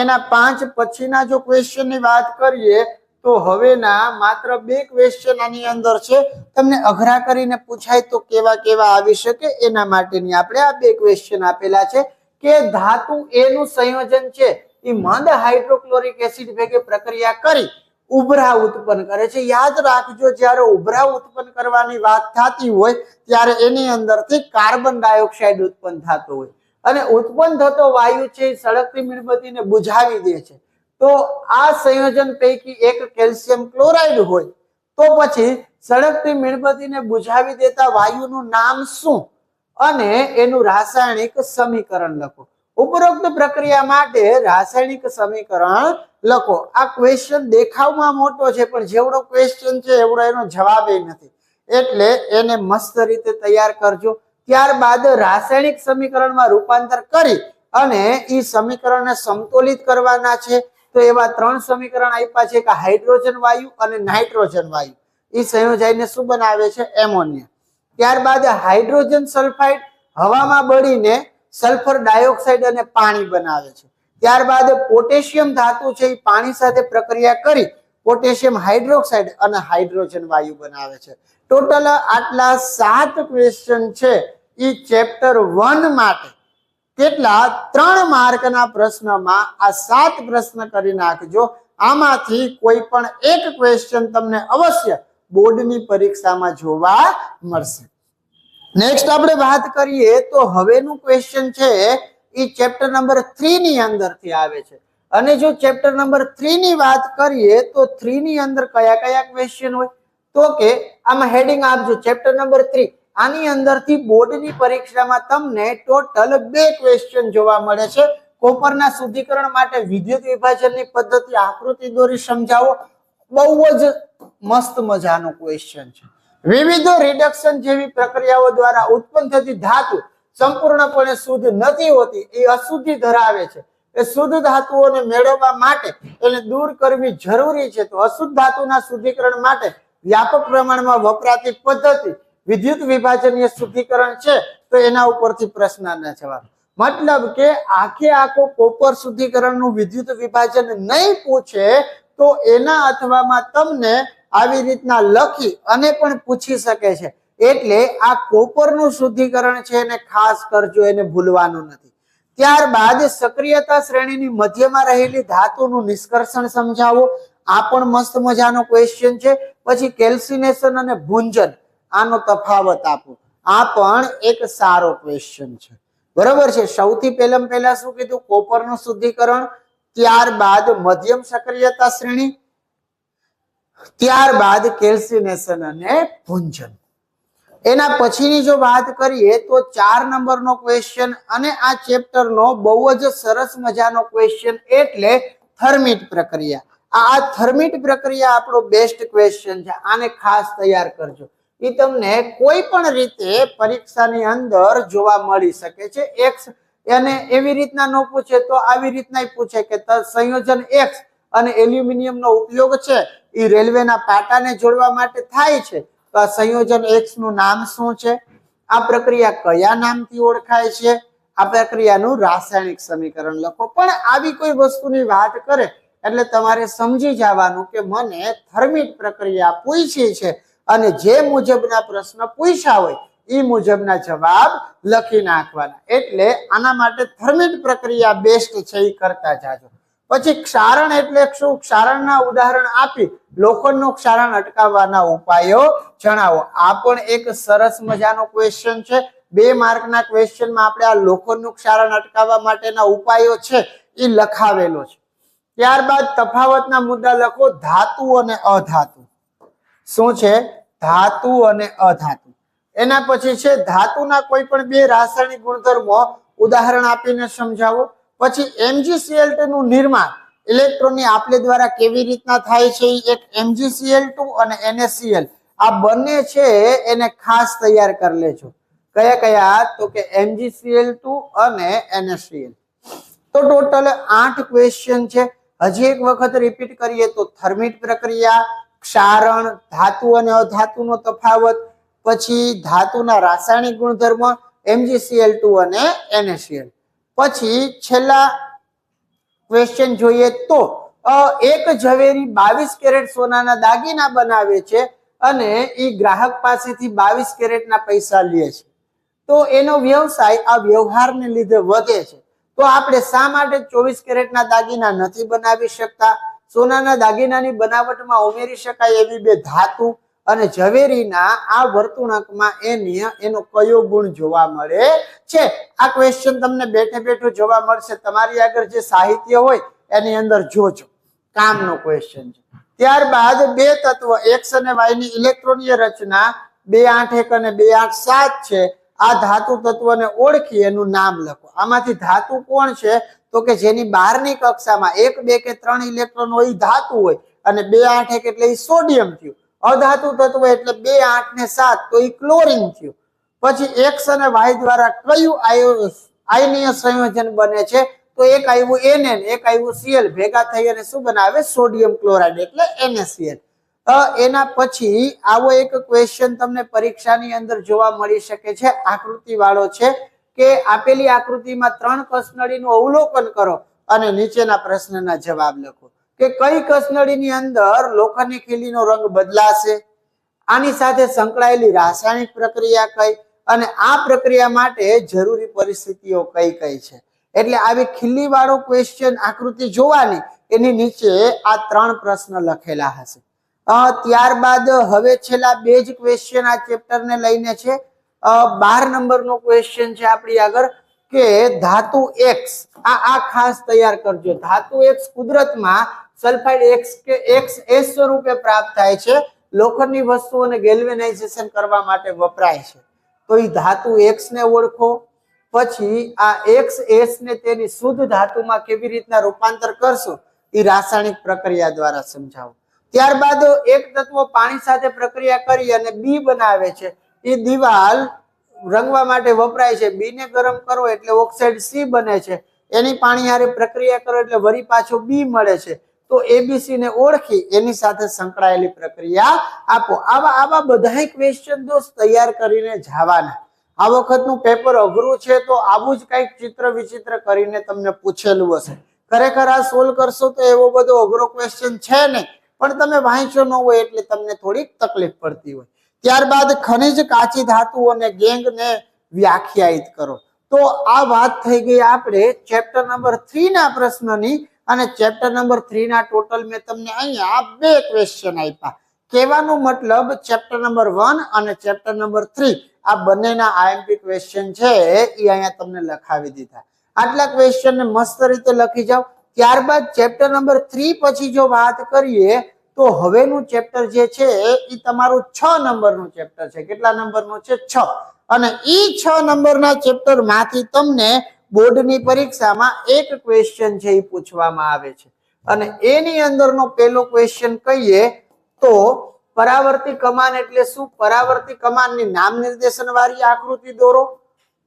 એના 5 પછીના જો ક્વેશ્ચન ની વાત કરીએ, તો હવેના માત્ર 2 ક્વેશ્ચન આની અંદર છે. તમને અઘરા કરીને પૂછાય તો કેવા કેવા આવી શકે, એના માટેની આપણે આ 2 ક્વેશ્ચન આપેલા છે. કે ધાતુ A નું સંયોજન છે એ મંદ હાઇડ્રોક્લોરિક એસિડ ભેગે પ્રક્રિયા કરી ઉભરા ઉત્પન્ન કરે છે. યાદ રાખજો, જ્યારે ઉભરા ઉત્પન્ન કરવાની વાત થતી હોય ત્યારે એની અંદરથી કાર્બન ડાયોક્સાઇડ ઉત્પન્ન થતો હોય, અને ઉત્પન્ન થતો વાયુ છે એ સળગતી મીણબત્તીને બુઝાવી દે છે. તો આ સંયોજન પૈકી એક કેલ્શિયમ ક્લોરાઇડ હોય, તો પછી સળગતી મીણબત્તીને બુઝાવી દેતા વાયુનું નામ શું, અને એનું રાસાયણિક સમીકરણ લખો. ઉપરોક્ત પ્રક્રિયા માટે રાસાયણિક સમીકરણ લખો. આ ક્વેશ્ચન દેખાવમાં મોટો છે, પણ જેવડો ક્વેશ્ચન છે એવડો એનો જવાબ નથી, એટલે એને મસ્ત રીતે તૈયાર કરજો. ત્યારબાદ રાસાયણિક સમીકરણમાં રૂપાંતર કરી અને એ સમીકરણને સમતોલિત કરવાના છે. તો એવા 3 સમીકરણ આપ્યા છે કે હાઇડ્રોજન વાયુ અને નાઇટ્રોજન વાયુ એ સંયોજાઈને શું બનાવે છે? એમોનિયા. ત્યારબાદ હાઇડ્રોજન સલ્ફાઇડ હવામાં બળીને સલ્ફર ડાયોક્સાઇડ અને પાણી બનાવે છે. ત્યારબાદ પોટેશિયમ ધાતુ છે એ પાણી સાથે પ્રક્રિયા કરી પોટેશિયમ હાઇડ્રોક્સાઇડ અને હાઇડ્રોજન વાયુ બનાવે છે. ટોટલ આટલા 7 ક્વેશ્ચન છે ઈ ચેપ્ટર 1 માટે કેટલા 3 માર્કના પ્રશ્નમાં આ 7 પ્રશ્ન કરી નાખજો. આમાંથી કોઈ પણ એક ક્વેશ્ચન તમને અવશ્ય બોર્ડની પરીક્ષામાં જોવા મળશે. નેક્સ્ટ આપણે વાત કરીએ તો હવેનું ક્વેશ્ચન છે એ ચેપ્ટર નંબર 3 ની અંદરથી આવે છે. અને જો ચેપ્ટર નંબર 3 ની વાત કરીએ તો 3 ની અંદર કયા કયા ક્વેશ્ચન હોય તો કે આમાં હેડિંગ આપજો ચેપ્ટર નંબર 3. આની અંદરથી બોર્ડની પરીક્ષામાં તમને ટોટલ 2 ક્વેશ્ચન જોવા મળે છે. કોપરના શુદ્ધિકરણ માટે વિદ્યુત વિભાજનની પદ્ધતિ આકૃતિ દોરી સમજાવો. બહુ જ મસ્ત મજાનો ક્વેશ્ચન છે. વિવિધ રિડક્શન જેવી પ્રક્રિયાઓ દ્વારા ઉત્પન્ન થતી ધાતુ સંપૂર્ણપણે શુદ્ધ નથી હોતી, એ અશુદ્ધિ ધરાવે છે. એ શુદ્ધ ધાતુઓને મેળવવા માટે એને દૂર કરવી જરૂરી છે. તો અશુદ્ધ ધાતુના શુદ્ધિકરણ માટે વ્યાપક પ્રમાણમાં વપરાતી પદ્ધતિ વિદ્યુત વિભાજનીય શુદ્ધિકરણ છે. તો એના ઉપરથી પ્રશ્નના જવાબ, મતલબ કે આખો કોપર શુદ્ધિકરણનું વિદ્યુત વિભાજન નહીં પૂછે તો એના અથવામાં તમને આવી રીતના લખી અને પણ પૂછી શકે છે. એટલે આ કોપરનું શુદ્ધિકરણ છે એને ખાસ કરજો, એને ભૂલવાનું નથી. ત્યારબાદ સક્રિયતા શ્રેણીની મધ્યમાં રહેલી ધાતુનું નિષ્કર્ષણ સમજાવો. આ પણ મસ્ત મજાનો ક્વેશ્ચન છે. પછી કેલ્સિનેશન અને ભૂંજન, આનો તફાવત આપો. આ પણ એક સારો ક્વેશ્ચન છે. બરોબર છે. સૌથી પહેલા શું કીધું? કોપરનું શુદ્ધિકરણ, ત્યારબાદ મધ્યમ સક્રિયતા શ્રેણી, ત્યારબાદ કેલ્સિનેશન અને ભૂંજન. એના પછીની જો વાત કરીએ તો 4 નંબરનો ક્વેશ્ચન અને આ ચેપ્ટરનો બહુ જ સરસ મજાનો ક્વેશ્ચન એટલે થર્મિટ પ્રક્રિયા. આ થર્મિટ પ્રક્રિયા આપણો બેસ્ટ ક્વેશ્ચન છે. આને ખાસ તૈયાર કરજો. એ તમને કોઈ પણ રીતે પરીક્ષાની અંદર જોવા મળી શકે છે. એક્સ એને એવી રીતના ન પૂછે તો આવી રીતના પૂછે કે સંયોજન એક્સ અને એલ્યુમિનિયમનો ઉપયોગ છે એ રેલવેના પાટાને જોડવા માટે થાય છે. તો આ સંયોજન એક્સ નું નામ શું છે? આ પ્રક્રિયા કયા નામથી ઓળખાય છે? આ પ્રક્રિયાનું રાસાયણિક સમીકરણ લખો. પણ આવી કોઈ વસ્તુની વાત કરે એટલે તમારે સમજી જવાનું કે મને થર્મિટ પ્રક્રિયા પૂછી છે અને જે મુજબના પ્રશ્ન પૂછ્યા હોય એ મુજબના જવાબ લખી નાખવાના. એટલે આના માટે થર્મિટ પ્રક્રિયા બેસ્ટ છે, એ કરતા જાજો. પછી ક્ષારણ એટલે શું? ક્ષારણના ઉદાહરણ આપી લોખંડનું ક્ષારણ અટકાવવાના ઉપાયો જણાવો. આ પણ એક સરસ મજાનો ક્વેશ્ચન છે. 2 માર્કના ક્વેશ્ચનમાં આપણે આ લોખંડનું ક્ષારણ અટકાવવા માટેના ઉપાયો છે એ લખાવેલો છે. ત્યારબાદ તફાવતના મુદ્દા લખો. ધાતુ અને અધાતુ શું છે? ધાતુ અને અધાતુ. એના પછી છે ધાતુના કોઈ પણ 2 રાસાયણિક ગુણધર્મો ઉદાહરણ આપીને સમજાવો. પછી MgCl2 નું નિર્માણ ઇલેક્ટ્રોનની આપલે દ્વારા કેવી રીતના થાય છે? એક MgCl2 અને NaCl આ બંને છે એને ખાસ તૈયાર કરી લેજો. કયા? તો કે MgCl2 અને NaCl. તો ટોટલ 8 ક્વેશ્ચન છે. હજી એક વખત રિપીટ કરીએ તો થર્મિટ પ્રક્રિયા, ક્ષારણ, ધાતુ અને અધાતુનો તફાવત, પછી ધાતુના રાસાયણિક ગુણધર્મ MgCl2 અને NaCl. પછી છેલ્લા ક્વેશ્ચન જોઈએ તો એક ઝવેરી 22 કેરેટ સોનાના દાગીના બનાવે છે અને એ ગ્રાહક પાસેથી 22 કેરેટના પૈસા લે છે. તો એનો વ્યવસાય આ વ્યવહારને લીધે વધે છે. તો આપણે શા માટે 24 કેરેટના દાગીના નથી બનાવી શકતા? સોનાના દાગીનાની બનાવટમાં ઉમેરી શકાય એવી 2 ધાતુ અને ઝવેરીના આ વર્તુળકમાં એનો કયો ગુણ જોવા મળે છે? આ ક્વેશ્ચન તમને બેઠું જોવા મળશે. તમારી આગળ જે સાહિત્ય હોય એની અંદર જોજો. કામનો ક્વેશ્ચન છે. ત્યારબાદ 2 તત્વ એક્સ અને વાય ની ઇલેક્ટ્રોનીય રચના 281 અને 287 છે. આ ધાતુ તત્વને ઓળખી એનું નામ લખો. આમાંથી ધાતુ કોણ છે? તો કે જેની બહારની કક્ષામાં 1, 2 કે 3 ઇલેક્ટ્રોન હોય ધાતુ હોય અને 281 એટલે એ સોડિયમ થયું. અધાતુ તત્વ એટલે 2, 8 ને 7 તો એ ક્લોરીન થયું. પછી એક્સ અને વાય દ્વારા કયું આયનીય સંયોજન બને છે? તો એક આવ્યું Na, એક આવ્યું Cl, ભેગા થઈ અને શું બનાવે? સોડિયમ ક્લોરાઇડ એટલે NaCl. એના પછી આવો એક ક્વેશ્ચન તમને પરીક્ષાની અંદર જોવા મળી શકે છે. આકૃતિ વાળો છે કે આપેલી આકૃતિમાં 3 કસનળીનું અવલોકન કરો અને નીચેના પ્રશ્નના જવાબ લખો. કે કઈ કસનળીની અંદર લોખંડની ખીલીનો રંગ બદલાશે? આની સાથે સંકળાયેલી રાસાયણિક પ્રક્રિયા કઈ? અને આ પ્રક્રિયા માટે જરૂરી પરિસ્થિતિઓ કઈ કઈ છે. એટલે આવી ખીલ્લી વાળો ક્વેશ્ચન આકૃતિ જોવાની, એની નીચે આ 3 પ્રશ્ન લખેલા હશે. ત્યારબાદ હવે છેલ્લા 2 જ ક્વેશ્ચન આ ચેપ્ટર ને લઈને છે. 12 નંબરનો ક્વેશ્ચન છે આપણી આગળ કે ધાતુ X, આ ખાસ તૈયાર કરજો. ધાતુ X કુદરતમાં સલ્ફાઇડ X કે XS સ્વરૂપે પ્રાપ્ત થાય છે. લોખંડની વસ્તુઓને ગેલ્વેનાઇઝેશન કરવા માટે વપરાય છે. તો એ ધાતુ X ને ઓળખો. પછી આ XS ને તેની શુદ્ધ ધાતુમાં કેવી રીતના રૂપાંતર કરશો એ રાસાયણિક પ્રક્રિયા દ્વારા સમજાવો. ત્યારબાદ એક તત્વ પાણી સાથે પ્રક્રિયા કરી અને બી બનાવે છે. એ દિવાલ રંગવા માટે વપરાય છે. બી ને ગરમ કરો એટલે ઓક્સાઇડ સી બને છે. એની પાણી હારે પ્રક્રિયા કરો એટલે વળી પાછો બી મળે છે. તો એબીસી ને ઓળખી એની સાથે સંકળાયેલી પ્રક્રિયા આપો. આવા બધા ક્વેશ્ચન દોસ્ત તૈયાર કરીને જવાના. આ વખતનું પેપર અઘરું છે તો આવું જ કંઈક ચિત્ર વિચિત્ર કરીને તમને પૂછેલું હશે. ખરેખર આ સોલ્વ કરશો તો એવો બધો અઘરો ક્વેશ્ચન છે નહીં, પણ તમે વાંચો ન હોય એટલે તમને થોડીક તકલીફ પડતી હોય. ત્યારબાદ ખનિજ કાચી ધાતુઓને ગેંગને વ્યાખ્યાયિત કરો. તો આ વાત થઈ ગઈ આપણે ચેપ્ટર નંબર 3 ના પ્રશ્નની. અને ચેપ્ટર નંબર 3 ના ટોટલ મેં તમને અહીંયા 2 ક્વેશ્ચન આપ્યા. કહેવાનો મતલબ ચેપ્ટર નંબર 1 અને ચેપ્ટર નંબર 3 આ બંનેના આઈએમપી ક્વેશ્ચન છે એ અહીંયા તમને લખાવી દીધા. આટલા ક્વેશ્ચન ને મસ્ત રીતે લખી જાઓ. ત્યારબાદ ચેપ્ટર નંબર 3 પછી જો વાત કરીએ તો હવેનું ચેપ્ટર જે છે એ તમારું 6 નંબરનું ચેપ્ટર છે. કેટલા નંબરનું છે? 6. અને ઈ 6 નંબરના ચેપ્ટર માંથી તમને બોર્ડની પરીક્ષામાં એક ક્વેશ્ચન છે એ પૂછવામાં આવે છે. અને એની અંદરનો પહેલો ક્વેશ્ચન કહીએ તો પરાવર્તી કમાન એટલે શું? પરાવર્તી કમાનની નામ નિર્દેશન વાળી આકૃતિ દોરો.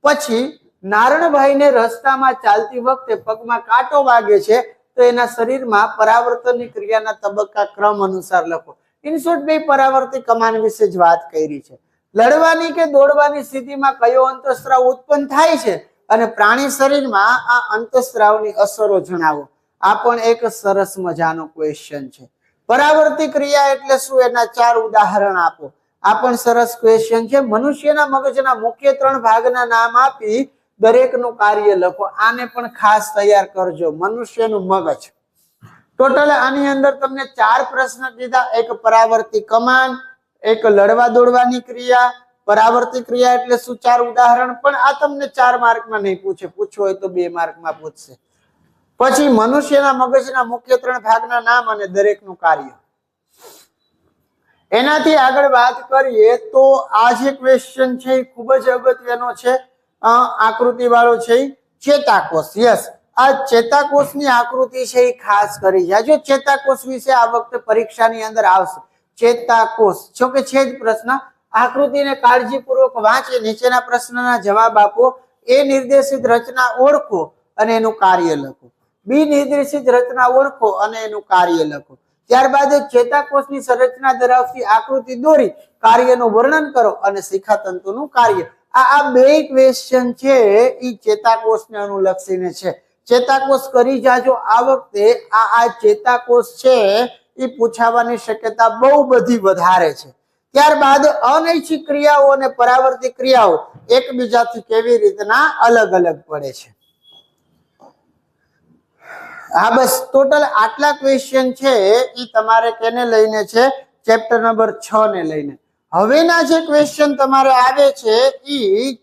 પછી નારણભાઈને રસ્તામાં ચાલતી વખતે પગમાં કાંટો વાગે છે તો એના શરીરમાં પરાવર્તનની ક્રિયાના તબક્કા ક્રમ અનુસાર લખો. ઇન શોર્ટ બે પરાવર્તી કમાન વિશે જ વાત કરી છે. લડવાની કે દોડવાની સ્થિતિમાં કયો અંતઃસ્ત્રાવ ઉત્પન્ન થાય છે અને પ્રાણી શરીરમાં આ અંતઃસ્ત્રાવની અસરો જણાવો. આ પણ એક સરસ મજાનો ક્વેશ્ચન છે. પરાવર્તી ક્રિયા એટલે શું એના 4 ઉદાહરણ આપો. આ પણ સરસ ક્વેશ્ચન છે. મનુષ્યના મગજના મુખ્ય 3 ભાગના નામ આપી દરેકનું કાર્ય લખો. આને પણ ખાસ તૈયાર કરજો. મનુષ્યનું મગજ ટોટલ આની અંદર તમને 4 પ્રશ્ન દીધા. એક પરાવર્તી કમાન, એક લડવા દોડવાની ક્રિયા, પરાવર્તી ક્રિયા એટલે શું 4 ઉદાહરણ. પણ આ તમને 4 માર્કમાં નહીં પૂછે, પૂછવું હોય તો 2 માર્કમાં પૂછશે. પછી મનુષ્યના મગજના મુખ્ય 3 ભાગના નામ અને દરેકનું કાર્ય. એનાથી આગળ વાત કરીએ તો આ જે ક્વેશ્ચન છે એ ખૂબ જ અગત્યનો છે. આકૃતિ વાળો છે ચેતાકોષ. યસ, આ ચેતાકોષની આકૃતિ છે એ ખાસ કરી છે. જો ચેતાકોષ વિશે આ વખતે પરીક્ષાની અંદર આવશે. ચેતાકોષ જો કે છે જ પ્રશ્ન. આકૃતિને કાળજીપૂર્વક વાંચી નીચેના પ્રશ્નના જવાબ આપો. એ નિર્દેશિત રચના ઓળખો અને એનું કાર્ય લખો. બી નિર્દેશિત રચના ઓળખો અને એનું કાર્ય લખો. ત્યારબાદ ચેતાકોષની સંરચના ધરાવતી આકૃતિ દોરી કાર્યનું વર્ણન કરો અને શિખાતંતુનું કાર્ય. આ 2 ક્વેશ્ચન છે એ ચેતાકોષને અનુલક્ષીને છે. ચેતાકોષ કરી જાજો. આ વખતે આ ચેતાકોષ છે એ પૂછાવાની શક્યતા બહુ બધી વધારે છે. ત્યારબાદ અનૈચ્છિક ક્રિયાઓ અને પરાવર્તી ક્રિયાઓ એકબીજાથી કેવી રીતના અલગ અલગ પડે છે. હા, બસ ટોટલ આટલા ક્વેશ્ચન છે એ તમારે કેને લઈને છે? ચેપ્ટર નંબર 6 ને લઈને. હવેના જે ક્વેશ્ચન તમારે આવે છે એ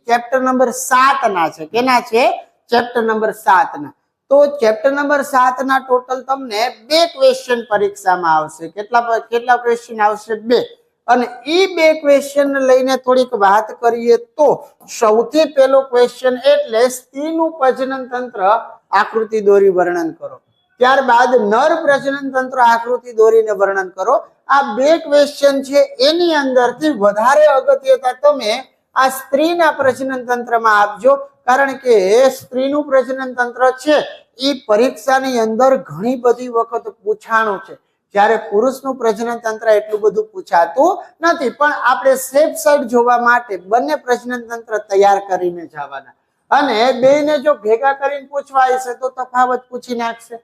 ચેપ્ટર નંબર 7 ના છે. કેના છે? ચેપ્ટર નંબર 7 ના. તો ચેપ્ટર નંબર 7 ના ટોટલ તમને 2 ક્વેશ્ચન પરીક્ષામાં આવશે. કેટલા ક્વેશ્ચન આવશે? 2. અને એ 2 ક્વેશ્ચન લઈને થોડીક વાત કરીએ તો સૌથી પહેલો ક્વેશ્ચન એટલે સ્ત્રીનું પ્રજનન તંત્ર આકૃતિ દોરી વર્ણન કરો. ત્યારબાદ નર પ્રજનન તંત્ર આકૃતિ દોરીને વર્ણન કરો. આ 2 ક્વેશ્ચન છે એની અંદરથી વધારે અગત્યતા તમે આ સ્ત્રીના પ્રજનન તંત્રમાં આપજો. કારણ કે સ્ત્રીનું પ્રજનન તંત્ર છે એ પરીક્ષાની અંદર ઘણી બધી વખત પૂછાણું છે. જ્યારે પુરુષનું પ્રજનન તંત્ર એટલું બધું પૂછાતું નથી. પણ આપણે સેફ સાઈડ જોવા માટે બંને પ્રજનન તંત્ર તૈયાર કરીને જવાના. અને બેને જો ભેગા કરીને પૂછવા હશે તો તફાવત પૂછી નાખશે.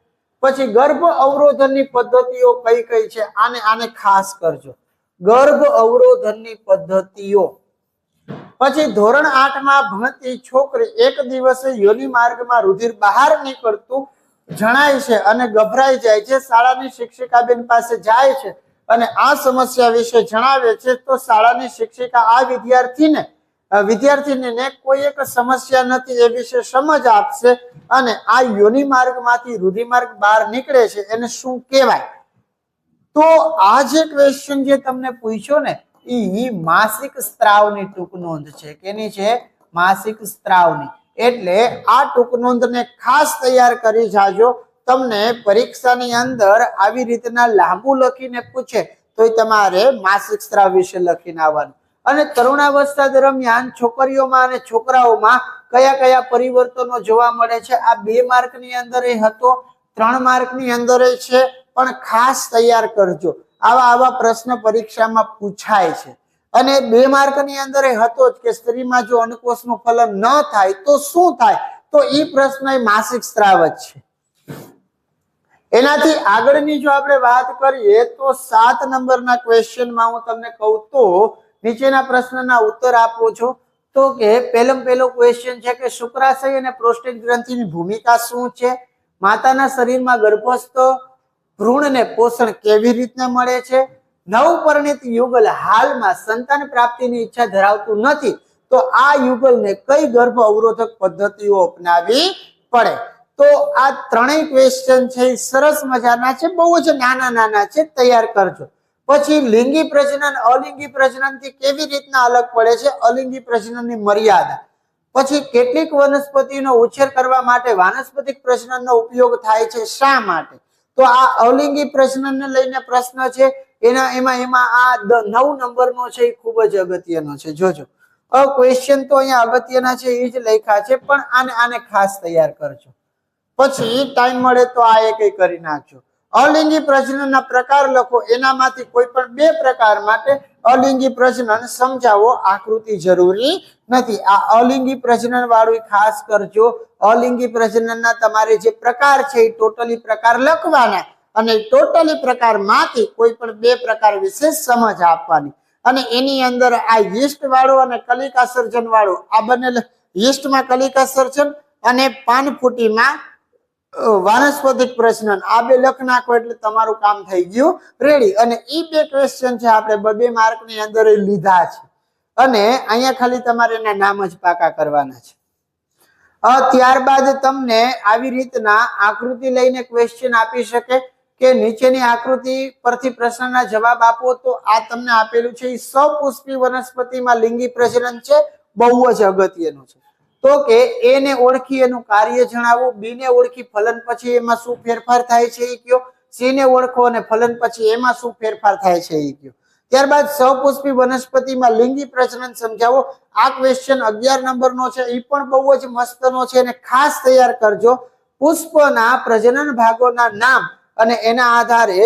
પછી ગર્ભ અવરોધનની પદ્ધતિઓ કઈ કઈ છે આને ખાસ કરજો. ગર્ભ અવરોધનની પદ્ધતિઓ પછી ધોરણ 8 માં ભણતી છોકરી એક દિવસે યોનિ માર્ગમાં રુધિર બહાર નીકળતું જણાય છે અને ગભરાઈ જાય છે. શાળાની શિક્ષિકાબેન પાસે જાય છે અને આ સમસ્યા વિશે જણાવે છે. તો શાળાની શિક્ષિકા આ વિદ્યાર્થીનીને કોઈ એક સમસ્યા નથી એ વિશે સમજ આપશે અને આ યોનિ માર્ગમાંથી રુધિર માર્ગ બહાર નીકળે છે એને શું કહેવાય? તો આ જે ક્વેશ્ચન જે તમને પૂછ્યો ને એ માસિક સ્ત્રાવની ટૂંક નોંધ છે. કેની છે? માસિક સ્ત્રાવની. એટલે આ ટૂંક નોંધને ખાસ તૈયાર કરી જાજો. તમને પરીક્ષાની અંદર આવી રીતના લાંબુ લખીને પૂછે તો તમારે માસિક સ્ત્રાવ વિશે લખીને આવવાનું. અને તરુણાવસ્થા દરમિયાન છોકરીઓમાં અને છોકરાઓમાં કયા કયા પરિવર્તનો જોવા મળે છે? આ 2 માર્કની અંદર હતો, 3 માર્કની અંદર છે, પણ ખાસ તૈયાર કરજો. આવા પ્રશ્ન પરીક્ષામાં પૂછાય છે. અને 2 માર્કની અંદર હતો જ કે સ્ત્રીમાં જો અંડકોષનું ફલન ન થાય તો શું થાય? તો એ પ્રશ્ન માસિક સ્ત્રાવ જ છે. એનાથી આગળની જો આપણે વાત કરીએ તો 7 નંબરના ક્વેશ્ચનમાં હું તમને કહું તો નીચેના પ્રશ્નના ઉત્તર આપો છો. તો કે પહેલો ક્વેશ્ચન છે કે શુક્રાશય અને પ્રોસ્ટેટ ગ્રંથિની ભૂમિકા શું છે? માતાના શરીરમાં ગર્ભસ્થ ભ્રૂણને પોષણ કેવી રીતના મળે છે? નવપરિણીત યુગલ હાલમાં સંતાન પ્રાપ્તિની ઈચ્છા ધરાવતું નથી તો આ યુગલને કઈ ગર્ભ અવરોધક પદ્ધતિઓ અપનાવી પડે? તો આ ત્રણેય ક્વેશ્ચન છે સરસ મજાના છે, બહુ જ નાના છે, તૈયાર કરજો. પછી લિંગી પ્રજનન અલિંગી પ્રજનનથી કેવી રીતના અલગ પડે છે? અલિંગી પ્રજનનની મર્યાદા. પછી કેટલીક વનસ્પતિનો ઉછેર કરવા માટે વાનસ્પતિક પ્રજનનનો ઉપયોગ થાય છે, શા માટે? તો આ અલિંગી પ્રજનનને લઈને પ્રશ્ન છે. એમાં આ 9 નંબરનો છે એ ખૂબ જ અગત્યનો છે. જોજો ક્વેશ્ચન તો અહીંયા અગત્યના છે એ જ લખ્યા છે, પણ આને ખાસ તૈયાર કરજો. પછી ટાઈમ મળે તો આ એક કરી નાખજો. અલિંગી પ્રજનનના પ્રકાર લખો. એનામાંથી કોઈ પણ 2 પ્રકાર માટે અલિંગી પ્રજનન સમજાવો. આકૃતિ જરૂરી નથી. આ અલિંગી પ્રજનન વાળું ખાસ કરજો. અલિંગી પ્રજનનના તમારે જે પ્રકાર છે એ ટોટલી પ્રકાર લખવાના અને ટોટલી પ્રકારમાંથી કોઈ પણ 2 પ્રકાર વિશે સમજ આપવાની. અને એની અંદર આ યીસ્ટ વાળો અને કલિકા સર્જન વાળો, આ બંને યીસ્ટમાં કલિકા સર્જન અને પાનફૂટીમાં વાનસ્પતિક પ્રજનન, આ 2 લખ નાખો એટલે તમારું કામ થઈ ગયું રેડી. અને એ 2 ક્વેશ્ચન છે આપણે 2 માર્કની અંદર લીધા છે અને અહીંયા ખાલી તમારે એના નામ જ પાકા કરવાના છે. ત્યારબાદ તમને આવી રીતના આકૃતિ લઈને ક્વેશ્ચન આપી શકે કે નીચેની આકૃતિ પરથી પ્રશ્નના જવાબ આપો. તો આ તમને આપેલું છે એ સપુષ્પી વનસ્પતિમાં લિંગી પ્રજનન છે, બહુ જ અગત્યનું છે. તો કે એ ને ઓળખી એનું કાર્ય જણાવો, બી ને ઓળખી ફલન પછી એમાં શું ફેરફાર થાય છે એ કયો, સી ને ઓળખો અને ફલન પછી એમાં શું ફેરફાર થાય છે એ કયો. ત્યારબાદ સપુષ્પી વનસ્પતિમાં લિંગી પ્રજનન સમજાવો. આ ક્વેશ્ચન 11 નંબરનો છે, એ પણ બહુ જ મસ્તનો છે અને ખાસ તૈયાર કરજો. પુષ્પના પ્રજનન ભાગોના નામ અને એના આધારે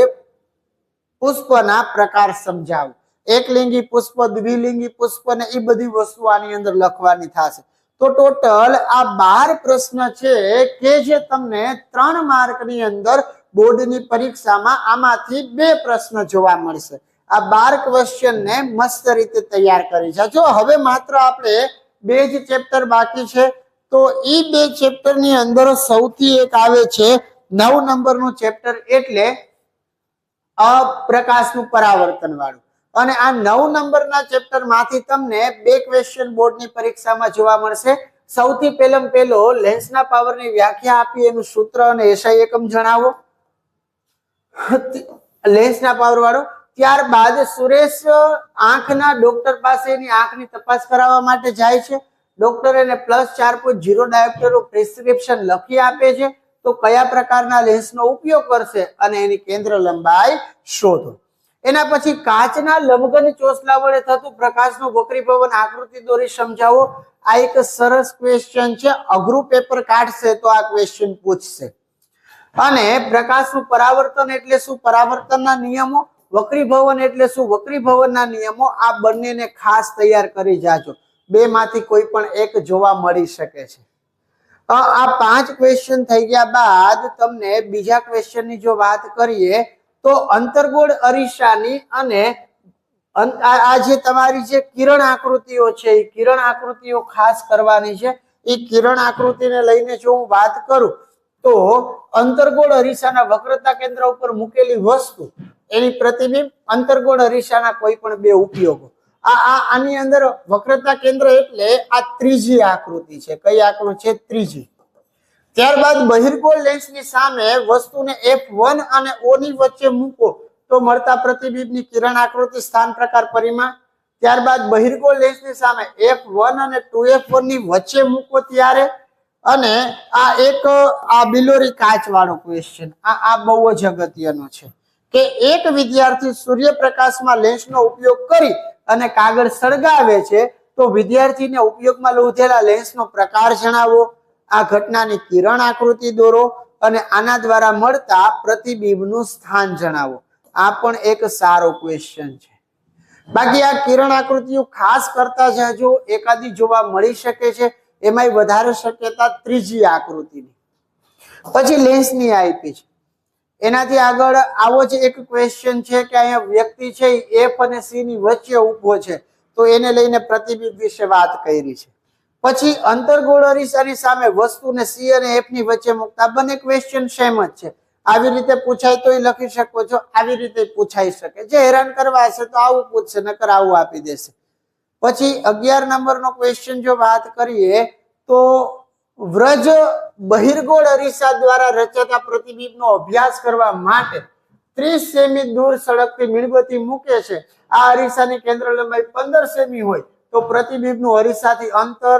પુષ્પના પ્રકાર સમજાવો. એકલિંગી પુષ્પ, દ્વિલિંગી પુષ્પ ને એ બધી વસ્તુ આની અંદર લખવાની થશે. તો ટોટલ આ 12 પ્રશ્ન છે કે જે તમને 3 માર્કની અંદર બોર્ડની પરીક્ષામાં આમાંથી 2 પ્રશ્ન જોવા મળશે. આ 12 ક્વેશ્ચન ને મસ્ત રીતે તૈયાર કરી જાજો. હવે માત્ર આપણે 2 જ ચેપ્ટર બાકી છે. તો એ 2 ચેપ્ટર ની અંદર સૌથી એક આવે છે 9 નંબરનું ચેપ્ટર, એટલે પ્રકાશનું પરાવર્તન વાળું. અને આ 9 નંબરના ચેપ્ટર માંથી તમને 2 ક્વેશ્ચન બોર્ડની પરીક્ષામાં જોવા મળશે. સૌથી પહેલો લેન્સના પાવરની વ્યાખ્યા આપી, એનું સૂત્ર અને એસઆઈ એકમ જણાવો, લેન્સના પાવર વાળો. ત્યારબાદ સુરેશ આંખના ડોક્ટર પાસે એની આંખની તપાસ કરાવવા માટે જાય છે. ડોક્ટર એને +4.0 ડાયોપ્ટરનું પ્રિસ્ક્રિપ્શન લખી આપે છે. તો કયા પ્રકારના લેન્સનો ઉપયોગ કરશે અને એની કેન્દ્ર લંબાઈ શોધો. એના પછી કાચના લંબઘન ચોસલા વડે થતું પ્રકાશનું વક્રીભવન આકૃતિ દોરી સમજાવો. આ એક સરસ ક્વેશ્ચન છે, અઘરું પેપર કાઢશે તો આ ક્વેશ્ચન પૂછશે. અને પ્રકાશનું પરાવર્તન એટલે શું, પરાવર્તનના નિયમો, વક્રીભવન એટલે શું, વક્રીભવનના નિયમો, આ બંનેને ખાસ તૈયાર કરી જાજો. 2 માંથી કોઈ પણ એક જોવા મળી શકે છે. આ 5 ક્વેશ્ચન થઈ ગયા બાદ તમને બીજા ક્વેશ્ચનની જો વાત કરીએ તો અંતર્ગોળ અરીસાની અને આ જે તમારી જે કિરણ આકૃતિઓ છે એ કિરણ આકૃતિઓ ખાસ કરવાની છે. એ કિરણ આકૃતિને લઈને જો હું વાત કરું તો અંતર્ગોળ અરીસાના વક્રતા કેન્દ્ર ઉપર મૂકેલી વસ્તુ એની પ્રતિબિંબ, અંતર્ગોળ અરીસાના કોઈ પણ બે ઉપયોગો. આની અંદર વક્રતા કેન્દ્ર એટલે આ ત્રીજી આકૃતિ છે. કઈ આકૃતિ છે? ત્રીજી. ત્યારબાદ બહિર્ગોળ લેન્સની સામે વસ્તુને F1 અને O ની વચ્ચે મૂકો તો મળતા પ્રતિબિંબની કિરણ આકૃતિ, સ્થાન, પ્રકાર, પરિમાણ. ત્યારબાદ બહિર્ગોળ લેન્સની સામે F1 અને 2F1 ની વચ્ચે મૂકો ત્યારે, અને આ બિલોરી કાચ વાળો ક્વેશ્ચન, આ બહુ જ અગત્યનો છે કે એક વિદ્યાર્થી સૂર્યપ્રકાશમાં લેન્સનો ઉપયોગ કરી અને કાગળ સળગાવે છે તો વિદ્યાર્થીને ઉપયોગમાં લીધેલા લેન્સનો પ્રકાર જણાવો, આ ઘટનાની કિરણ આકૃતિ દોરો અને આના દ્વારા મળતા પ્રતિબિંબનું સ્થાન જણાવો. આ પણ એક સારો ક્વેશ્ચન છે. બાકી આ કિરણ આકૃતિઓ ખાસ કરતા જજો, એકાદી જોવા મળી શકે છે. એમાંય વધારે શક્યતા ત્રીજી આકૃતિની. પછી લેન્સની આપી છે. એનાથી આગળ આવો જ એક ક્વેશ્ચન છે કે અહીંયા વ્યક્તિ છે F અને C ની વચ્ચે ઊભો છે તો એને લઈને પ્રતિબિંબ વિશે વાત કરી છે. પછી અંતર્ગોળ અરીસાની સામે વસ્તુને C અને F ની વચ્ચે મૂકતા, બંને ક્વેશ્ચન સેમ જ છે. આવી રીતે પૂછાય તો લખી શકો છો, આવી રીતે પૂછાઈ શકે. જે હેરાન કરવા હશે તો આવું પૂછશે, નકર આવું આપી દેશે. પછી 11 નંબરનો ક્વેશ્ચન જો વાત કરીએ તો વ્રજ બહિર્ગોળ અરીસા દ્વારા રચાતા પ્રતિબિંબનો અભ્યાસ કરવા માટે 30 સેમી દૂર સળગતી મીણબત્તી મૂકે છે. આ અરીસાની કેન્દ્ર લંબાઈ 15 સેમી હોય તો પ્રતિબિંબનું અરીસાથી અંતર,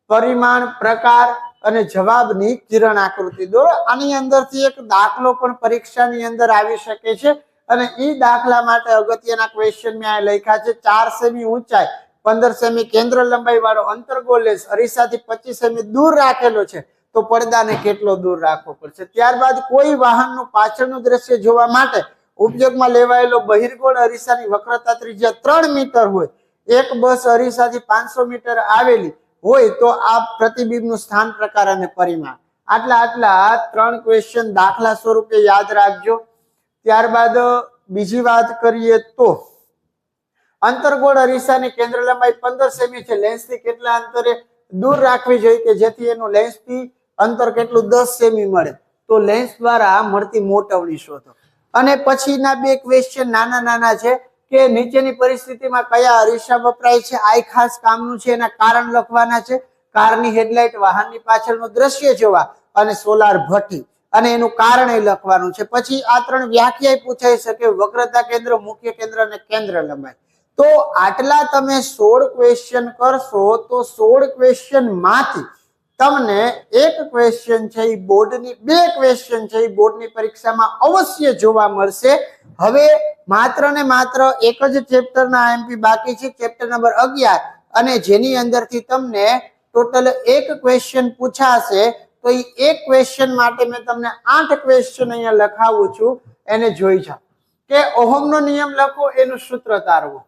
પરિમાણ, પ્રકાર અને જવાબની કિરણ આકૃતિ દોરો. આની અંદરથી એક દાખલો પણ પરીક્ષાની અંદર આવી શકે છે અને એ દાખલા માટે અગત્યના ક્વેશ્ચન મેં આ લખ્યા છે. 4 સેમી ઊંચાઈ, 15 સેમી કેન્દ્ર લંબાઈ વાળો અંતર્ગોળ લેન્સ અરીસાથી 25 સેમી દૂર રાખેલો છે તો પડદાને કેટલો દૂર રાખવો પડશે. ત્યારબાદ કોઈ વાહનનું પાછળનું દ્રશ્ય જોવા માટે ઉપયોગમાં લેવાયેલો બહિર્ગોળ અરીસાની વક્રતા ત્રિજ્યા 3 મીટર હોય, એક બસ અરીસાથી 500 મીટર આવેલી હોય તો આ પ્રતિબિંબનું સ્થાન, પ્રકાર અને પરિમાણ. આટલા 3 ક્વેશ્ચન દાખલા સ્વરૂપે યાદ રાખજો. ત્યારબાદ બીજી વાત કરીએ તો અંતર્ગોળ અરીસાની કેન્દ્ર લંબાઈ 15 સેમી છે. લેન્સથી કેટલા અંતરે દૂર રાખવી જોઈએ કે જેથી એનું લેન્સથી અંતર કેટલું 10 સેમી મળે તો લેન્સ દ્વારા મળતી મોટવણી શોધો. અને પછીના બે ક્વેશ્ચન નાના છે કે નીચેની પરિસ્થિતિમાં કયા અરીસા વપરાય છે, આ ખાસ કામનું છે, એના કારણ લખવાના છે. કારની હેડલાઇટ, વાહનની પાછળનું દ્રશ્ય જોવા અને સોલાર ભઠ્ઠી, અને એનું કારણ એ લખવાનું છે. પછી આ 3 વ્યાખ્યા પૂછાઈ શકે, વક્રતા કેન્દ્ર, મુખ્ય કેન્દ્ર અને કેન્દ્ર લંબાઈ. તો આટલા તમે 16 ક્વેશ્ચન કરશો તો 16 ક્વેશ્ચન માંથી તમને એક ક્વેશ્ચન છે એ બોર્ડની, 2 ક્વેશ્ચન છે એ બોર્ડની પરીક્ષામાં અવશ્ય જોવા મળશે. હવે માત્ર ને માત્ર એક જ ચેપ્ટરના આઈએમપી બાકી છે, ચેપ્ટર નંબર 11, અને જેની અંદરથી તમને ટોટલ એક ક્વેશ્ચન પૂછાશે. તો એ એક ક્વેશ્ચન માટે મેં તમને 8 ક્વેશ્ચન અહીંયા લખાવું છું, એને જોઈ જાઓ. કે ઓહમનો નિયમ લખો, એનું સૂત્ર તારવો.